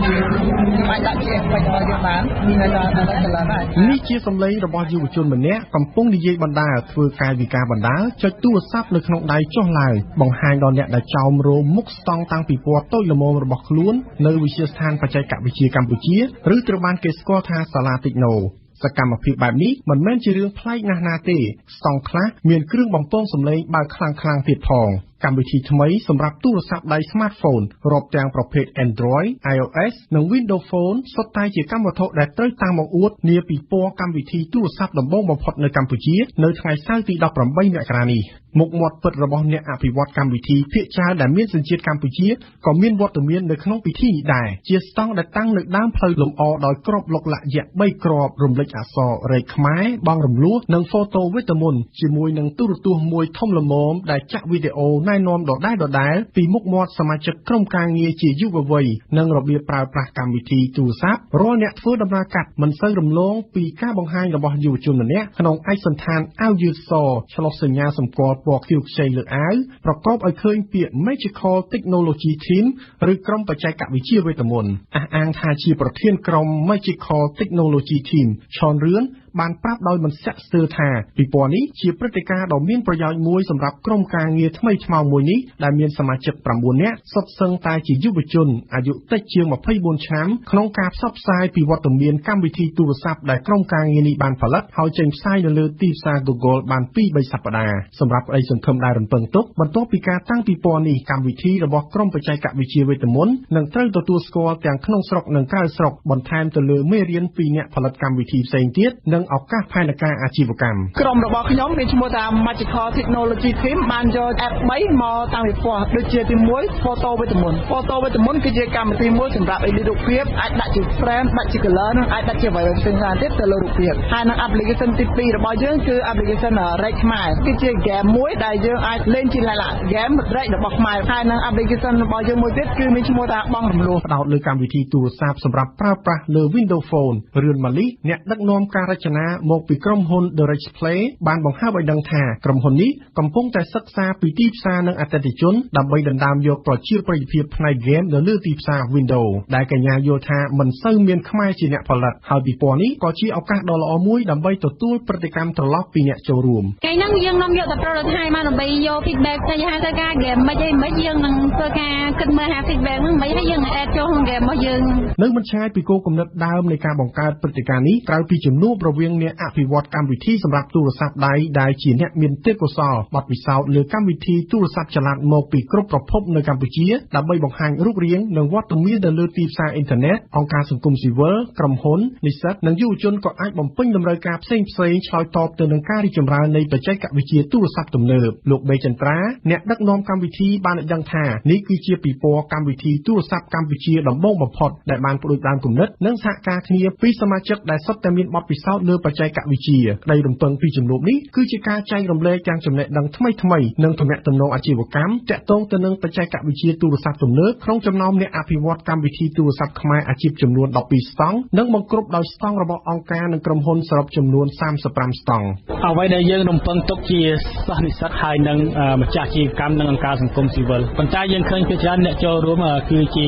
អាចដាក់ជាបាច់របស់យើងបានហើយដល់កន្លងហើយនេះជាសម្លេងរបស់យុវជនម្នាក់កំពុងនិយាយបណ្ដាធ្វើកាយវិការបណ្ដាចុចទូរស័ព្ទនៅក្នុងដៃចុះឡើងបង្ហាញដល់អ្នកដែលចោមរោមមុខស្តង់តាំងពីពណ៌តូចល្មមរបស់ខ្លួននៅវិទ្យាស្ថានបច្ចេកវិទ្យាកម្ពុជាឬត្រូវបានគេស្គាល់ថាសាលាតិចណូសកម្មភាពបែបនេះមិនមែនជារឿងប្លែកណាស់ណាទេស្តង់ខ្លះមានគ្រឿងបំពងសំឡេងបើខ្លាំងៗទៀតផងកម្មវិធីថ្មីសម្រាប់ទូរស័ព្ទដៃ Smartphone រាប់ទាំងប្រភេទ Android, iOS និង Windows Phone សុទ្ធតែជាកម្មវត្ថុដែលត្រូវតាំងបង្អួតនាពិព័រណ៍កម្មវិធីទូរស័ព្ទដំបូងបំផុតនៅកម្ពុជានៅថ្ងៃសៅរ៍ទី18មករានេះមុខមាត់ពិតរបស់អ្នកអភិវឌ្ឍកម្មវិធីភាគច្រើនដែលមានសញ្ជាតិកម្ពុជាក៏មានវត្តមាននៅក្នុងពិធីនេះដែរជាស្តង់ដែលតាំងនៅដើមផ្លូវលម្អដោយគ្រាប់ឡុកឡាក់យក្ស3គ្រាប់រំលេចអក្សររែកខ្មែរបង់រំលោះនិងហ្វូតូវេទមន្តជាមួយនឹងទូរទស្សន៍មួយធំល្មមដែលចាក់វីដេអូណែនាំដដែលពីមុខមាត់សមាជិកក្រុមការងារជាយុវវ័យនិងរបៀបប្រើប្រាស់កម្មវិធីទូរស័ព្ទរាល់អ្នកធ្វើដំណើរកាត់មិនសូវរំលងពីការបង្ហាញរបស់យុវជនម្នាក់ក្នុងឯកសណ្ឋានអាវយឺតសឆ្លុះសញ្ញាសម្គាល់ពណ៌ខៀវខ្ចីលើអាវប្រកបឲ្យឃើញពាក្យ Magical Technology Team ឬក្រុមបច្ចេកវិទ្យាវេទមន្តអះអាងថាជាប្រធានក្រុម Magical Technology Team ឆនរឿនបានប្រាប់ដោយមិនសាក់ស្ទើរថាពិព័រណ៍នេះជាព្រឹត្តិការណ៍ដ៏មានប្រយោជន៍មួយសម្រាប់ក្រុមការងារថ្មីថ្មោងមួយនេះដែលមានសមាជិក9នាក់សុទ្ធសឹងតែជាយុវជនអាយុតិចជាង24ឆ្នាំក្នុងការផ្សព្វផ្សាយពីវត្តមានកម្មវិធីទូរស័ព្ទដែលក្រុមការងារនេះបានផលិតហើយចេញផ្សាយនៅលើទីផ្សារ Google បាន 2-3 សប្តាហ៍សម្រាប់ក្តីសង្ឃឹមដែលរំពឹងទុកបន្ទាប់ពីការតាំងពិព័រណ៍នេះកម្មវិធីរបស់ក្រុមបច្ចេកវិទ្យាវេទមន្តនឹងត្រូវទទួលស្គាល់ទាំងក្នុងស្រុកនិងក្រៅស្រុកបន្ថែមទៅលើមេរៀនពីអ្នកផលិតកម្មវិធីផ្សេងទៀតនិងឱកាសផែនការអាជីវកម្មក្រុមរបស់ខ្ញុំមានឈ្មោះថា Magical Technology Team បានយក App 3មកតាំងពីពណ៌ដូចជាទី1 Photo វេទមន្ត Photo វេទមន្តគឺជាកម្មវិធីមួយសម្រាប់ edit រូបភាពអាចដាក់ជា frame ដាក់ជា color និងអាចដាក់ជាអ្វីផ្សេងៗទៀតទៅលើរូបភាពហើយនឹង application ទី2របស់យើងគឺ application រែកខ្មែរគឺជា game មួយដែលយើងអាចលេងជាលក្ខណៈ game រែករបស់ខ្មែរហើយនឹង application របស់យើងមួយទៀតគឺមានឈ្មោះថាបងរំលោះផ្ដោតលើកម្មវិធីទូរស័ព្ទសម្រាប់ប្រើប្រាស់លើ Windows Phone រឿនម៉ាលីអ្នកដឹកនាំការរចនាមកពីក្រុមហ៊ុន The Rich Play បានបង្ហើបឲ្យដឹងថាក្រុមហ៊ុននេះកំពុងតែសិក្សាពីទីផ្សារនិងអតិថិជនដើម្បីដណ្ដើមយកប្រជាប្រិយភាពផ្នែកហ្គេមនៅលើទីផ្សារ Windows ដែលកញ្ញាយល់ថាមិនសូវមានខ្មែរជាអ្នកផលិតហើយពិព័រណ៍នេះក៏ជាឱកាសដ៏ល្អមួយដើម្បីទទួលប្រតិកម្មត្រឡប់ពីអ្នកចូលរួមថ្ងៃហ្នឹងយើងនាំយកតែ prototype មកដើម្បីយក feedback ទៅហៅទៅការ game មិនយើងនឹងធ្វើការគិតមើលហៅ feedback ហ្នឹងមិនហើយយើងនឹង add ចូលក្នុង game របស់យើងនៅមិនឆ្ងាយពីគោលគំនិតដើមនៃការបង្កើតព្រឹត្តិការណ៍នេះក្រៅពីជំនួបរវាងអ្នកអភិវឌ្ឍកម្មវិធីសម្រាប់ទូរស័ព្ទដៃដែលជាអ្នកមានទេពកោសល្យបទពិសោធន៍លើកម្មវិធីទូរស័ព្ទចល័តមកពីគ្រប់ប្រភពនៅកម្ពុជាដើម្បីបង្ហាញរូបរាងនិងវត្តមាននៅលើទីផ្សារអ៊ីនធឺណិតអង្គការសង្គមស៊ីវិលក្រុមហ៊ុននិស្សិតនិងយុវជនក៏អាចបំពេញតម្រូវការផ្សេងៗឆ្លើយតបទៅនឹងការរីកចម្រើននៃបច្ចេកវិទ្យាទូរស័ព្ទទំនើបលោកបេចន្ទ្រាអ្នកដឹកនាំកម្មវិធីបានឲ្យដឹងថានេះគឺជាពិព័រណ៍កម្មវិធីទូរស័ព្ទកម្ពុជាដំបូងបំផុតដែលបានផ្ដួចផ្ដើមគំនិតនិងសហការគ្នាពីសមាជិកដែលសុទ្ធតែមានបទពិសោធន៍លើបច្ចេកវិទ្យាក្តីរំពឹងពីជំនួបនេះគឺជាការចែករំលែកទាំងចំណេះដឹងថ្មីៗនិងទំនាក់ទំនងអាជីវកម្មទាក់ទងទៅនឹងបច្ចេកវិទ្យាទូរស័ព្ទទំនើបក្នុងចំណោមអ្នកអភិវឌ្ឍកម្មវិធីទូរស័ព្ទខ្មែរអាជីពចំនួន12ស្តង់និងបង្គ្រប់ដោយស្តង់របស់អង្គការនិងក្រុមហ៊ុនសរុបចំនួន35ស្តង់អ្វីដែលយើងរំពឹងទុកជាសិស្សនិស្សិតហើយនិងម្ចាស់អាជីវកម្មនិងអង្គការសង្គមស៊ីវិលប៉ុន្តែយើងឃើញពីច្រើនអ្នកចូលរួមគឺជា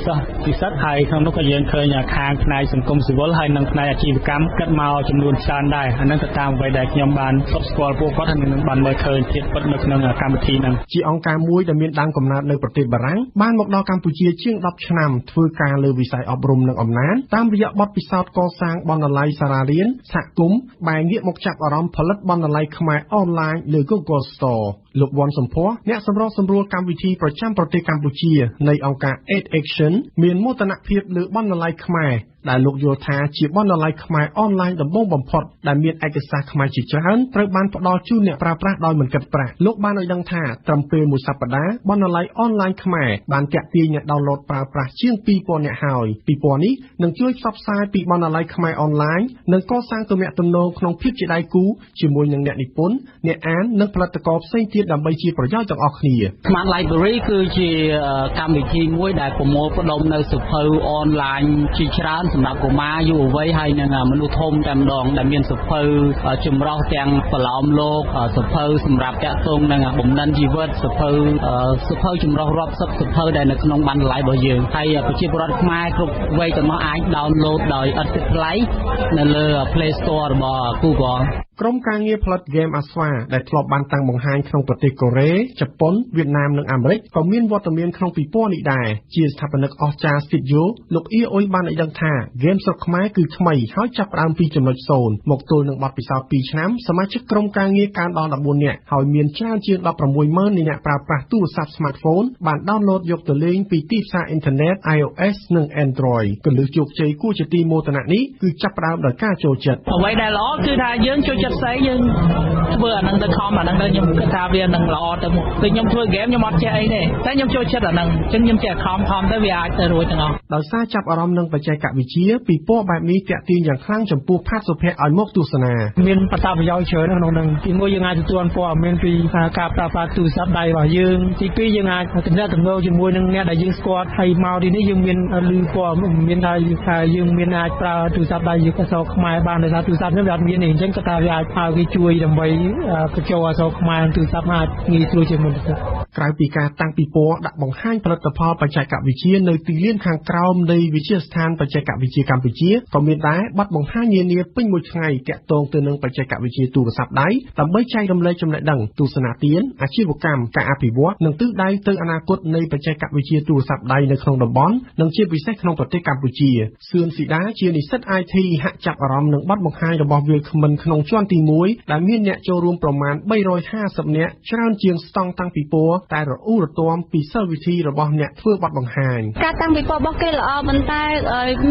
សិស្សនិស្សិតហើយក្នុងនោះក៏យើងឃើញខាងផ្នែកសង្គមស៊ីវិលហើយនិងផ្នែកអាជីវកម្មគិតមកចំនួនច្រើនដែរអានឹងទៅតាមអ្វីដែលខ្ញុំបានស្គាល់ពួកគាត់ហើយនឹងបានមើលឃើញភាពពិតនៅក្នុងកម្មវិធីហ្នឹងជាអង្គការមួយដែលមានដើមកំណើតនៅប្រទេសបារាំងបានមកដល់កម្ពុជាជាង10ឆ្នាំធ្វើការលើវិស័យអប់រំនិងអំណាចតាមរយៈបទពិសោធន៍កសាងបណ្ណាល័យសាលារៀនសហគមន៍បែរងាកមកចាប់អារម្មណ៍ផលិតបណ្ណាល័យខ្មែរអនឡាញលើ Google Store លោកវ៉ាន់សំភ័រអ្នកសម្របសម្រួលកម្មវិធីប្រចាំប្រទេសកម្ពុជានៃអង្គការ EdAction មានមោទនភាពលើបណ្ណាល័យខ្មែរដែលលោកយល់ថាជាបណ្ណាល័យខ្មែរអនឡាញដំបូងបំផុតដែលមានឯកសារខ្មែរជាច្រើនត្រូវបានផ្ដល់ជូនអ្នកប្រើប្រាស់ដោយមិនគិតប្រាក់លោកបានឲ្យដឹងថាត្រឹមពេលមួយសប្តាហ៍បណ្ណាល័យអនឡាញខ្មែរបានទាក់ទាញអ្នកដោនឡូតប្រើប្រាស់ជាង 2000 នាក់ហើយពិព័រណ៍នេះនឹងជួយផ្សព្វផ្សាយពីបណ្ណាល័យខ្មែរអនឡាញនិងកសាងទំនាក់ទំនងក្នុងភាពជាដៃគូជាមួយនឹងអ្នកនិពន្ធអ្នកអាននិងផលិតករផ្សេងទៀត ដើម្បីជាប្រយោជន៍ទាំងអស់គ្នា Smart Library គឺជាកម្មវិធីមួយដែលប្រមូលផ្ដុំនៅសៀវភៅអនឡាញជាច្រើនសម្រាប់កុមារយុវវ័យហើយនិងមនុស្សធំតែម្ដងដែលមានសៀវភៅចម្រុះទាំងប្រឡោមលោកសៀវភៅសម្រាប់តាក់ទងនឹងបំណិនជីវិតសៀវភៅចម្រុះរាប់សិបសៀវភៅដែលនៅក្នុងបណ្ណាល័យរបស់យើងហើយប្រជាពលរដ្ឋខ្មែរគ្រប់វ័យទាំងនោះអាច download ដោយឥតគិតថ្លៃនៅលើ Play Store របស់ Google ក្រុមការងារផលិតហ្គេម Aswa ដែលធ្លាប់បានតាំងបង្ហាញក្នុងប្រទេសកូរ៉េ ជប៉ុន វៀតណាមនិងអាមេរិកក៏មានវត្តមានក្នុងពិព័រណ៍នេះដែរជាស្ថាបនិកអស្ចារ្យ Studio លោកអ៊ីអ៊ុយបានឲ្យដឹងថាហ្គេមស្រុកខ្មែរគឺថ្មីហើយចាប់ផ្ដើមពីចំណុច0មកទល់នឹងបទពិសោធន៍2ឆ្នាំសមាជិកក្រុមការងារកើនដល់14នាក់ហើយមានច្រើនជាង 16,000 នៃអ្នកប្រើប្រាស់ទូរស័ព្ទ Smartphone បាន download យកទៅលេងពីទីផ្សារអ៊ីនធឺណិត iOS និង Android កលឹះជោគជ័យគួរជាទីមោទនៈនេះគឺចាប់ផ្ដើមដោយការចូលចិត្ត អ្វីដែលល្អគឺថាយើងចូលចិត្តស្អីយើងធ្វើអានឹងទៅខំអានឹងទៅខ្ញុំគិតថាវានឹងល្អទៅមុខគឺខ្ញុំធ្វើហ្គេមខ្ញុំអត់ចេះអីទេតែខ្ញុំចូលចិត្តអានឹងអញ្ចឹងខ្ញុំចេះខំទៅវាអាចទៅរួចទាំងអស់ ដោយសារចាប់អារម្មណ៍នឹងបច្ចេកវិទ្យាពិព័រណ៍បែបនេះទាក់ទាញយ៉ាងខ្លាំងចំពោះផាត់សុភ័ក្រឲ្យមកទស្សនា មានបទប្រយោជន៍ច្រើនក្នុងនឹងទីមួយយើងអាចទទួលព័ត៌មានពីការប្រើប្រាស់ទូរស័ព្ទដៃរបស់យើងទីពីរយើងអាចទំនាក់ទំនងជាមួយនឹងអ្នកដែលយើងស្គាល់ហើយមកទីនេះយើងមានលឺព័ត៌មានថាយើងមានអាចប្រើទូរស័ព្ទដៃយើងអក្សរខ្មែរបានដោយសារទូរស័ព្ទនេះវាអត់មានទេអញ្ចឹងគាត់ថាវាអាចឲ្យវាជួយដើម្បីបញ្ចូលអក្សរខ្មែរទូរស័ព្ទអាចងាយស្រួលជាងមុនទៅ ក្រៅពីការតាំងពិព័រណ៍ដាក់បង្ហាញផលិតផលបច្ចេកវិទ្យានៅទីលានខាងក្រោមនៃវិទ្យាស្ថានបច្ចេកវិទ្យាកម្ពុជាក៏មានដែរប័ណ្ណបង្ហាញនានាពេញមួយថ្ងៃទាក់ទងទៅនឹងបច្ចេកវិទ្យាទូរស័ព្ទដៃដើម្បីចែករំលែកចំណេះដឹងទស្សនៈទានអាជីវកម្មការអភិវឌ្ឍនិងទិសដៅទៅអនាគតនៃបច្ចេកវិទ្យាទូរស័ព្ទដៃនៅក្នុងតំបន់និងជាពិសេសក្នុងប្រទេសកម្ពុជាសឿនស៊ីដាជានិស្សិត IT ហាក់ចាប់អារម្មណ៍នឹងប័ណ្ណបង្ហាញរបស់វាគ្មិនក្នុងជាន់ទី1ដែលមានអ្នកចូលរួមប្រមាណ 350 នាក់ច្រើនជាងស្តង់តាំងពិព័រណ៍តែរអ៊ូរទាំពីសិលវិធីរបស់អ្នកធ្វើប័ណ្ណបង្ហាញ ការតាំងពិព័រណ៍របស់គេល្អប៉ុន្តែ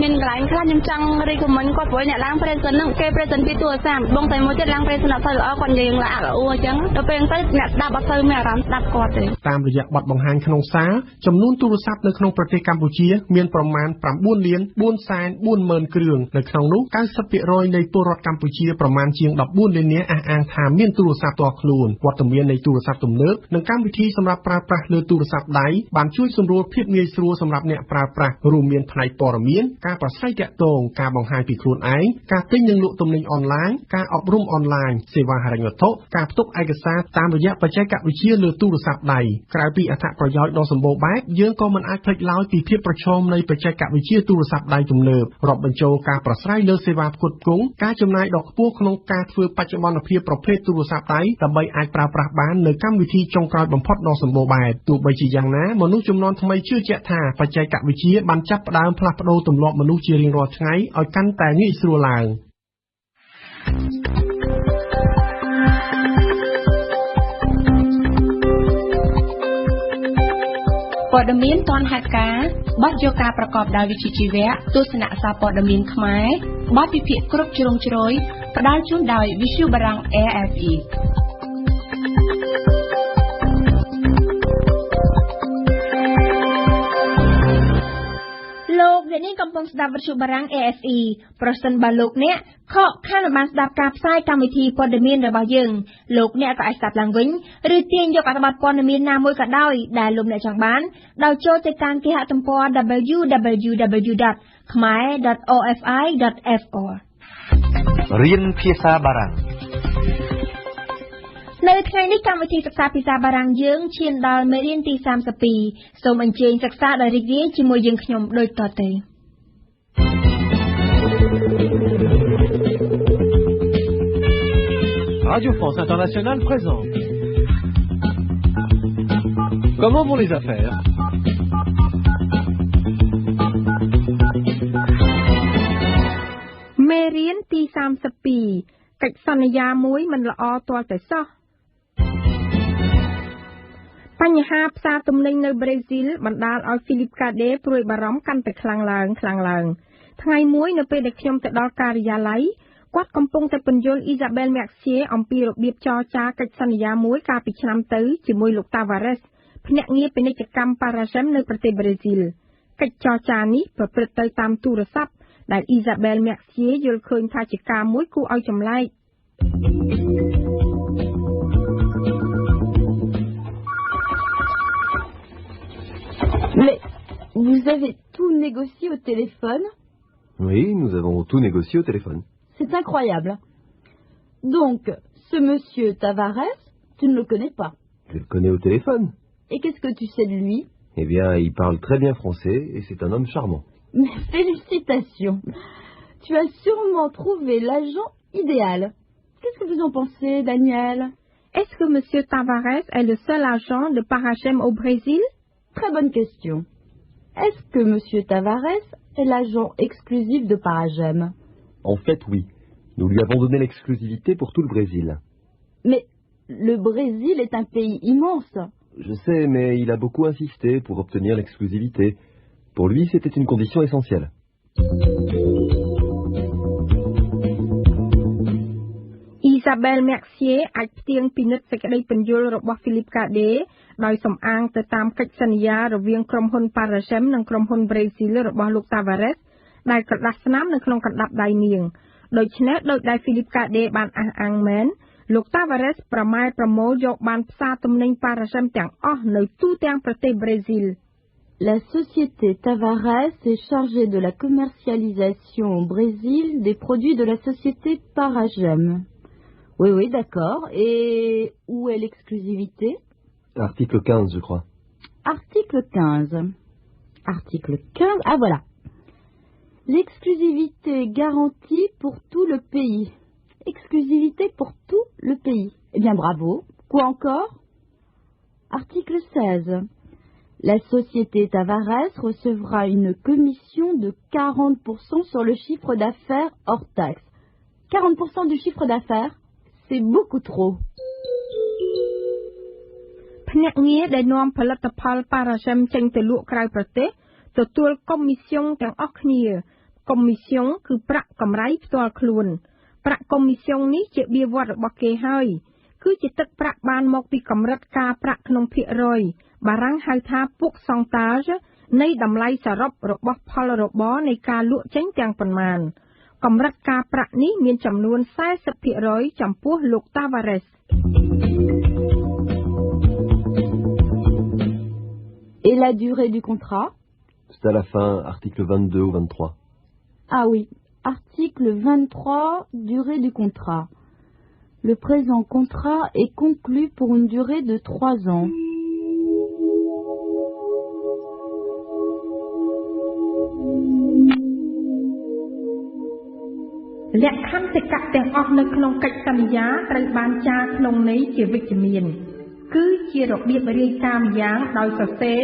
មានកន្លែងខ្លះខ្ញុំចង់រីកមិនគាត់ព្រោះអ្នកឡើង present ហ្នឹងគេ present ពីទូរស័ព្ទបងតែមួយទៀតឡើង present អត់ទៅល្អគាត់និយាយឡើងអរអ៊ូអញ្ចឹងដល់ពេលទៅអ្នកស្ដាប់អត់ទៅមានអារម្មណ៍ស្ដាប់គាត់ទេតាមរយៈប័ណ្ណបង្ហាញក្នុងសាលចំនួនទូរស័ព្ទនៅក្នុងប្រទេសកម្ពុជាមានប្រមាណ 9,440,000 គ្រឿងនៅក្នុងនោះ 90% នៃពលរដ្ឋកម្ពុជាប្រមាណជាង 14 លាននាក់អះអាងថាមានទូរស័ព្ទផ្ទាល់ខ្លួនវត្តមាននៃទូរស័ព្ទទំនើបនិងកម្មវិធីសម្រាប់ប្រើប្រាស់លើទូរស័ព្ទដៃបានជួយសម្រួលភាពងាយស្រួលសម្រាប់អ្នកប្រើប្រាស់រួមមានផ្នែកព័ត៌មានការប្រស្រ័យទាក់ទងការបង្ហាញពីខ្លួនឯងការទិញនិងលក់ទំនិញអនឡាញការអប់រំអនឡាញសេវាហិរញ្ញវត្ថុការផ្ទុកឯកសារតាមរយៈបច្ចេកវិទ្យាលើទូរស័ព្ទដៃក្រៅពីអត្ថប្រយោជន៍ដ៏សម្បូរបែបយើងក៏មិនអាចភ្លេចឡើយពីភាពប្រឈមនៃបច្ចេកវិទ្យាទូរស័ព្ទដៃទំនើបរាប់បញ្ចូលការប្រស្រ័យលើសេវាផ្គត់ផ្គង់ការចំណាយដ៏ខ្ពស់ក្នុងការធ្វើបច្ចុប្បន្នភាពប្រភេទទូរស័ព្ទដៃដើម្បីអាចប្រើប្រាស់បាននៅកម្មវិធីចុងក្រោយបំផុតដ៏សម្បូរបែបទោះបីជាយ៉ាងណាមនុស្សជំនាន់ថ្មីជឿជាក់ថាបច្ចេកវិទ្យាបានចាប់ផ្ដើមផ្លាស់ប្ដូរទម្លាប់មនុស្សជារៀងរាល់ថ្ងៃឲ្យកាន់តែងាយស្រួលឡើងព័ត៌មានទាន់ហេតុការណ៍បទយកការប្រកបដោយវិជ្ជាជីវៈទស្សនៈសារព័ត៌មានខ្មែរបទវិភាគគ្រប់ជ្រុងជ្រោយផ្ដល់ជូនដោយវិទ្យុបារាំង RFE លោកអ្នកនាងកំពុងស្ដាប់វិទ្យុបារាំង RFE ប្រសិនបើលោកអ្នកខកខានបានស្ដាប់ការផ្សាយកម្មវិធីព័ត៌មានរបស់យើងលោកអ្នកក៏អាចស្ដាប់ឡើងវិញឬទាញយកអត្ថបទព័ត៌មានណាមួយក៏ដោយដែលលោកអ្នកចង់បានដោយចូលទៅតាមគេហទំព័រ www.khmer.ofi.fr រៀនភាសាបារាំងនៅថ្ងៃនេះកម្មវិធីសិក្សាភាសាបារាំងយើងឈានដល់មេរៀនទី32សូមអញ្ជើញសិក្សាដោយរីករាយជាមួយយើងខ្ញុំដូចតទៅ Radio France Internationale présente. Comment vont les affaires? Mérien T 32កិច្ចសន្យាមួយមិនល្អទាល់តែសោះបញ្ហាផ្សារទំនិញនៅប្រេស៊ីលបណ្ដាលឲ្យហ្វីលីបកាដេព្រួយបារម្ភកាន់តែខ្លាំងឡើងថ្ងៃមួយនៅពេលដែលខ្ញុំទៅដល់ការិយាល័យគាត់កំពុងតែពន្យល់អ៊ីសាបែលម៉ាក់សៀអំពីរបៀបចរចាកិច្ចសន្យាមួយកាលពីឆ្នាំទៅជាមួយលោកតាវ៉ារ៉េសភ្នាក់ងារពាណិជ្ជកម្មប៉ារ៉ាហ្សេមនៅប្រទេសប្រេស៊ីលកិច្ចចរចានេះប្រព្រឹត្តទៅតាមទូរស័ព្ទដែលអ៊ីសាបែលម៉ាក់សៀយល់ឃើញថាជាការមួយគួរឲ្យចម្លែក Vous avez tout négocié au téléphone? Oui, nous avons tout négocié au téléphone. C'est incroyable. Donc, ce monsieur Tavares, tu ne le connais pas? Je le connais au téléphone. Et qu'est-ce que tu sais de lui? Eh bien, il parle très bien français et c'est un homme charmant. Mais félicitations. Tu as sûrement trouvé l'agent idéal. Qu'est-ce que vous en pensez, Daniel? Est-ce que M. Tavares est le seul agent de Paragem au Brésil? Très bonne question. Est-ce que M. Tavares est l'agent exclusif de Paragem? En fait, oui. Nous lui avons donné l'exclusivité pour tout le Brésil. Mais le Brésil est un pays immense. Je sais, mais il a beaucoup insisté pour obtenir l'exclusivité. Pour lui, c'était une condition essentielle. Isabelle Mercier អាចផ្ទៀងពិនិត្យសេចក្តីពន្យល់របស់ Philippe Cadet ដោយសំអាងទៅតាមកិច្ចសន្យារវាងក្រុមហ៊ុន Paragem និងក្រុមហ៊ុន Brésil របស់លោក Tavares ដែលក្រដាស់ស្នាមនៅក្នុងកណ្ដាប់ដៃនាងដូច្នេះដោយដែល Philippe Cadet បានអះអាងមែនលោក Tavares ប្រម៉ែប្រមូលយកបានផ្សារទំនិញ Paragem ទាំងអស់នៅទូទាំងប្រទេស Brésil. La société Tavares est chargée de la commercialisation au Brésil des produits de la société Paragem. Oui, oui, d'accord. Et où est l'exclusivité? Article 15, je crois. Article 15. Article 15. Ah, voilà. L'exclusivité garantie pour tout le pays. Exclusivité pour tout le pays. Eh bien, bravo. Quoi encore? Article 16. La société Tavares recevra une commission de 40% sur le chiffre d'affaires hors taxe. 40% du chiffre d'affaires? C'est beaucoup trop. ភ្នាក់ងារដែលនាំផលិតផល Paragem ចេញទៅលក់ក្រៅប្រទេសទទួលកុំមីស្យងទាំងអស់គ្នាកុំមីស្យងគឺប្រាក់កម្រៃផ្ទាល់ខ្លួនប្រាក់កុំមីស្យងនេះជាបៀវត្សរបស់គេហើយគឺជាទឹកប្រាក់បានមកពីកម្រិតការប្រាក់ក្នុងភាគរយបារាំងហៅថា pourcentage នៃតម្លៃសរុបរបស់ផលរបរនៃការលក់ចេញទាំងប៉ុន្មានកម្រិតការប្រាក់នេះមានចំនួន 40% ចំពោះលោក Tavares. Et la durée du contrat? C'est à la fin, article 22 ou 23. Ah oui, article 23, durée du contrat. Le présent contrat est conclu pour une durée de 3 ans. Les លក្ខខណ្ឌសិក្ខៈទាំងអស់នៅក្នុងកិច្ចសន្យាត្រូវបានចារក្នុងន័យជាវិជ្ជមានគឺជារបៀបរាយការណ៍ម្យ៉ាងដោយសរសេរ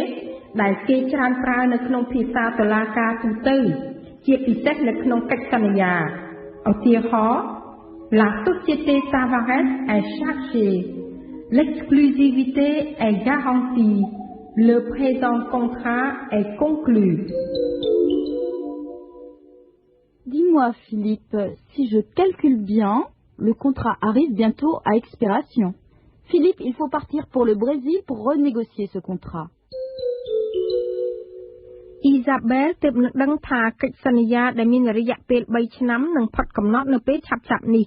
ដែលគេច្រើនប្រើនៅក្នុងភាសាតុលាការទូទៅជាពិសេសនៅក្នុងកិច្ចសន្យាឧទាហរណ៍ La société Tavares est chargée l'exclusivité est garantie le présent contrat est conclu. Dis-moi, Philippe, si je calcule bien, le contrat arrive bientôt à expiration. Philippe, il faut partir pour le Brésil pour renégocier ce contrat. Isabelle ទើបនឹងដឹងថាកិច្ចសន្យាដែលមានរយៈពេល3ឆ្នាំនឹងផុតកំណត់នៅពេលឆាប់ៗនេះ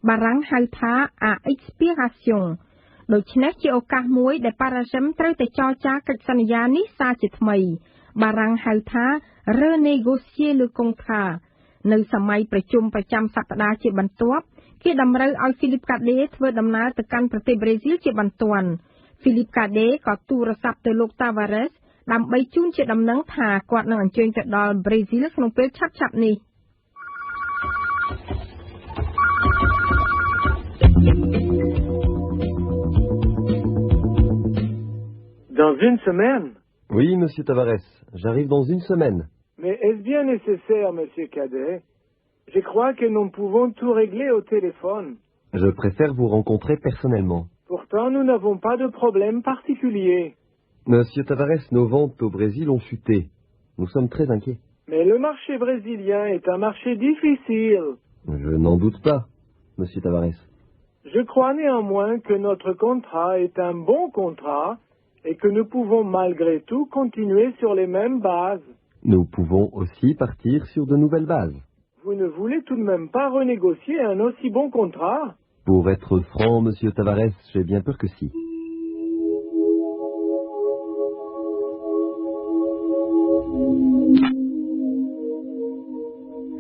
បារាំងហៅថា à expiration ដូច្នេះជាឱកាសមួយដែល Paragem ត្រូវតែចរចាកិច្ចសន្យានេះសារជាថ្មីបារាំងហៅថា renégocier le contrat នៅសម័យប្រជុំប្រចាំសប្តាហ៍ជាបន្ទាប់គេតម្រូវឲ្យ Philippe Cadet ធ្វើដំណើរទៅកាន់ប្រទេស Brésil ជាបន្ទាន់ Philippe Cadet ក៏ទូរស័ព្ទទៅលោក Tavares ដើម្បីជូនជាដំណឹងថាគាត់នឹងអញ្ជើញទៅដល់ Brésil ក្នុងពេលឆាប់ៗនេះ Dans une semaine? Oui, monsieur Tavares, j'arrive dans une semaine. Mais est-ce bien nécessaire, monsieur Cadet? Je crois que nous pouvons tout régler au téléphone. Je préfère vous rencontrer personnellement. Pourtant, nous n'avons pas de problème particulier. Monsieur Tavares, nos ventes au Brésil ont chuté. Nous sommes très inquiets. Mais le marché brésilien est un marché difficile. Je n'en doute pas, monsieur Tavares. Je crois néanmoins que notre contrat est un bon contrat et que nous pouvons malgré tout continuer sur les mêmes bases. Nous pouvons aussi partir sur de nouvelles bases. Vous ne voulez tout de même pas renégocier un aussi bon contrat? Pour être franc, monsieur Tavares, j'ai bien peur que si.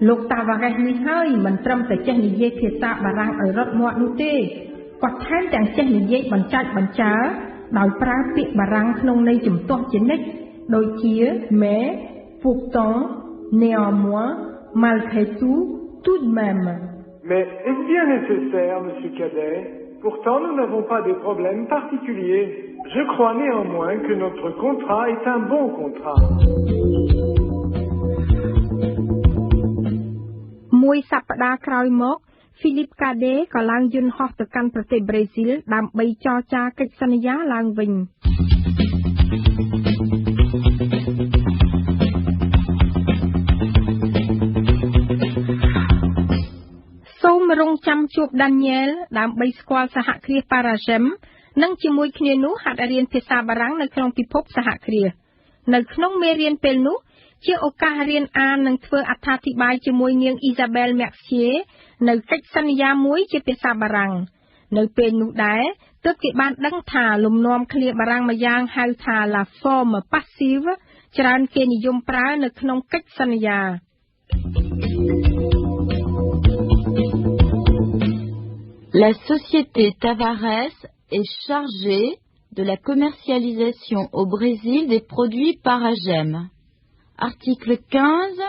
លោកតាវ៉ារ៉េសនេះហើយមិនត្រឹមតែចេះនិយាយភាសាបារាំងឲ្យរត់មាត់នោះទេគាត់ថែមទាំងចេះនិយាយបញ្ចាច់បញ្ចើដោយប្រើពាក្យបារាំងក្នុងន័យជំទាស់ជានិច្ចដូចជា mais pourtant néanmoins malgré tout tout de même Mais est-ce bien nécessaire, monsieur Cadet? Pourtant, nous n'avons pas de problème particulier. Je crois néanmoins que notre contrat est un bon contrat. មួយសប្តាហ៍ក្រោយមក Philippe Cadet ក៏ឡើងយន្តហោះទៅកាន់ប្រទេសប្រេស៊ីលដើម្បីចរចាកិច្ចសន្យាឡើងវិញ សូមរងចាំជួប Daniel ដើម្បីស្គាល់សហគ្រាស Paragem និងជាមួយគ្នានោះហាត់រៀនភាសាបារាំងនៅក្នុងពិភពសហគ្រាសនៅក្នុងមេរៀនពេលនោះជាឱកាសរៀនអាននិងធ្វើអត្ថាធិប្បាយជាមួយនាង Isabelle Mercier នៅកិច្ចសន្យាមួយជាភាសាបារាំងនៅពេលនោះដែរទើបគេបានដឹងថាលំនាំឃ្លាបារាំងមួយយ៉ាងហៅថា la forme passive ច្រើនគេនិយមប្រើនៅក្នុងកិច្ចសន្យា La société Tavares est chargée de la commercialisation au Brésil des produits Paragem. Article 15.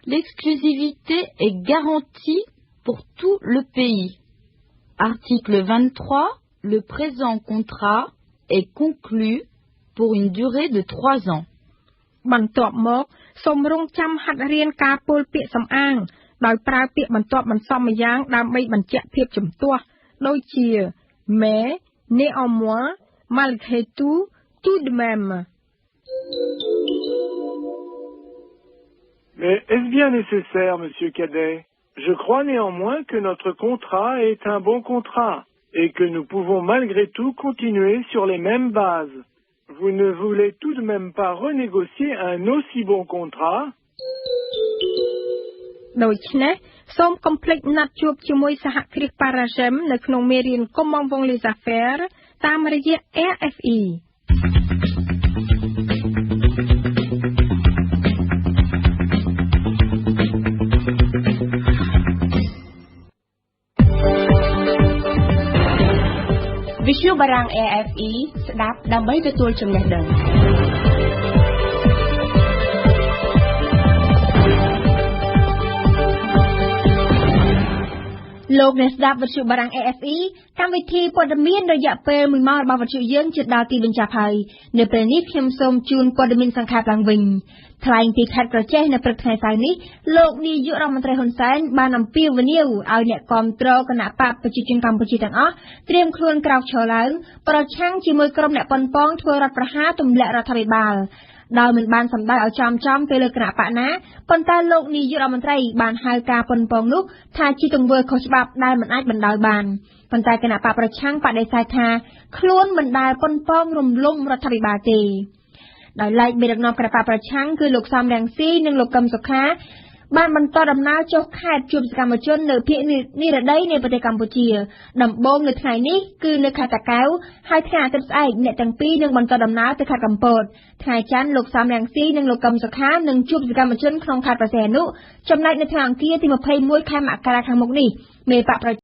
L'exclusivité est garantie pour tout le pays. Article 23. Le présent contrat est conclu pour une durée de 3 ans. បន្ទាប់មកសូមរងចាំហាត់រៀនការពោលពាក្យសំអាងដោយប្រើពាក្យបន្ទាប់បន្សំម្យ៉ាងដើម្បីបញ្ជាក់ភាពជំទាស់ដូចជា mais néanmoins malgré tout tout de même Mais est-ce bien nécessaire, monsieur Cadet? Je crois néanmoins que notre contrat est un bon contrat et que nous pouvons malgré tout continuer sur les mêmes bases. Vous ne voulez tout de même pas renégocier un aussi bon contrat? ដូច្នេះសូមកុំភ្លេចណាត់ជួបជាមួយសហគ្រាស Paragem នៅក្នុងមេរៀន Comment vont les affaires តាមរយៈ RFEវិទ្យុបារាំង RFE ស្ដាប់ដើម្បីទទួលចំណេះដឹងលោកអ្នកស្ដាប់វិទ្យុបារាំង AFE កម្មវិធីព័ត៌មានរយៈពេល1ម៉ោងរបស់វិទ្យុយើងជិតដល់ទីបញ្ចប់ហើយនៅពេលនេះខ្ញុំសូមជូនព័ត៌មានសង្ខេបឡើងវិញថ្លែងពីខេត្តក្រចេះនៅព្រឹកថ្ងៃសៅរ៍នេះលោកនាយករដ្ឋមន្ត្រីហ៊ុនសែនបានអំពាវនាវឲ្យអ្នកគាំទ្រគណបកប្រជាជនកម្ពុជាទាំងអស់ត្រៀមខ្លួនក្រោកឈរឡើងប្រឆាំងជាមួយក្រុមអ្នកប៉ុនប៉ងធ្វើរដ្ឋប្រហារទម្លាក់រដ្ឋាភិបាលដោយមិនបានសម្ដៅឲ្យចំទៅលើគណៈបកណាប៉ុន្តែលោកនាយករដ្ឋមន្ត្រីបានហៅការប៉ុនប៉ងនោះថាជាទង្វើខុសច្បាប់ដែលមិនអាចបណ្ដោយបានប៉ុន្តែគណៈបកប្រឆាំងបដិសេធថាខ្លួនមិនដែលប៉ុនប៉ងរំលំរដ្ឋាភិបាលទេដោយឡែកមេដឹកនាំគណៈបកប្រឆាំងគឺលោកសំរងស៊ីនិងលោកកឹមសុខាបានបន្តដំណើរចុះខេត្តជួបសកម្មជននៅភាគនិរតីនៃប្រទេសកម្ពុជាដំបូងនៅថ្ងៃនេះគឺនៅខេត្តតាកែវហើយថ្ងៃអាទិត្យស្អែកអ្នកទាំងពីរនឹងបន្តដំណើរទៅខេត្តកំពតថ្ងៃច័ន្ទលោកសំរងស៊ីនិងលោកកឹមសុខានឹងជួបសកម្មជនក្នុងខេត្តព្រះសីហនុចំណែកនៅថ្ងៃអង្គារទី21ខែមករាខាងមុខនេះមេបក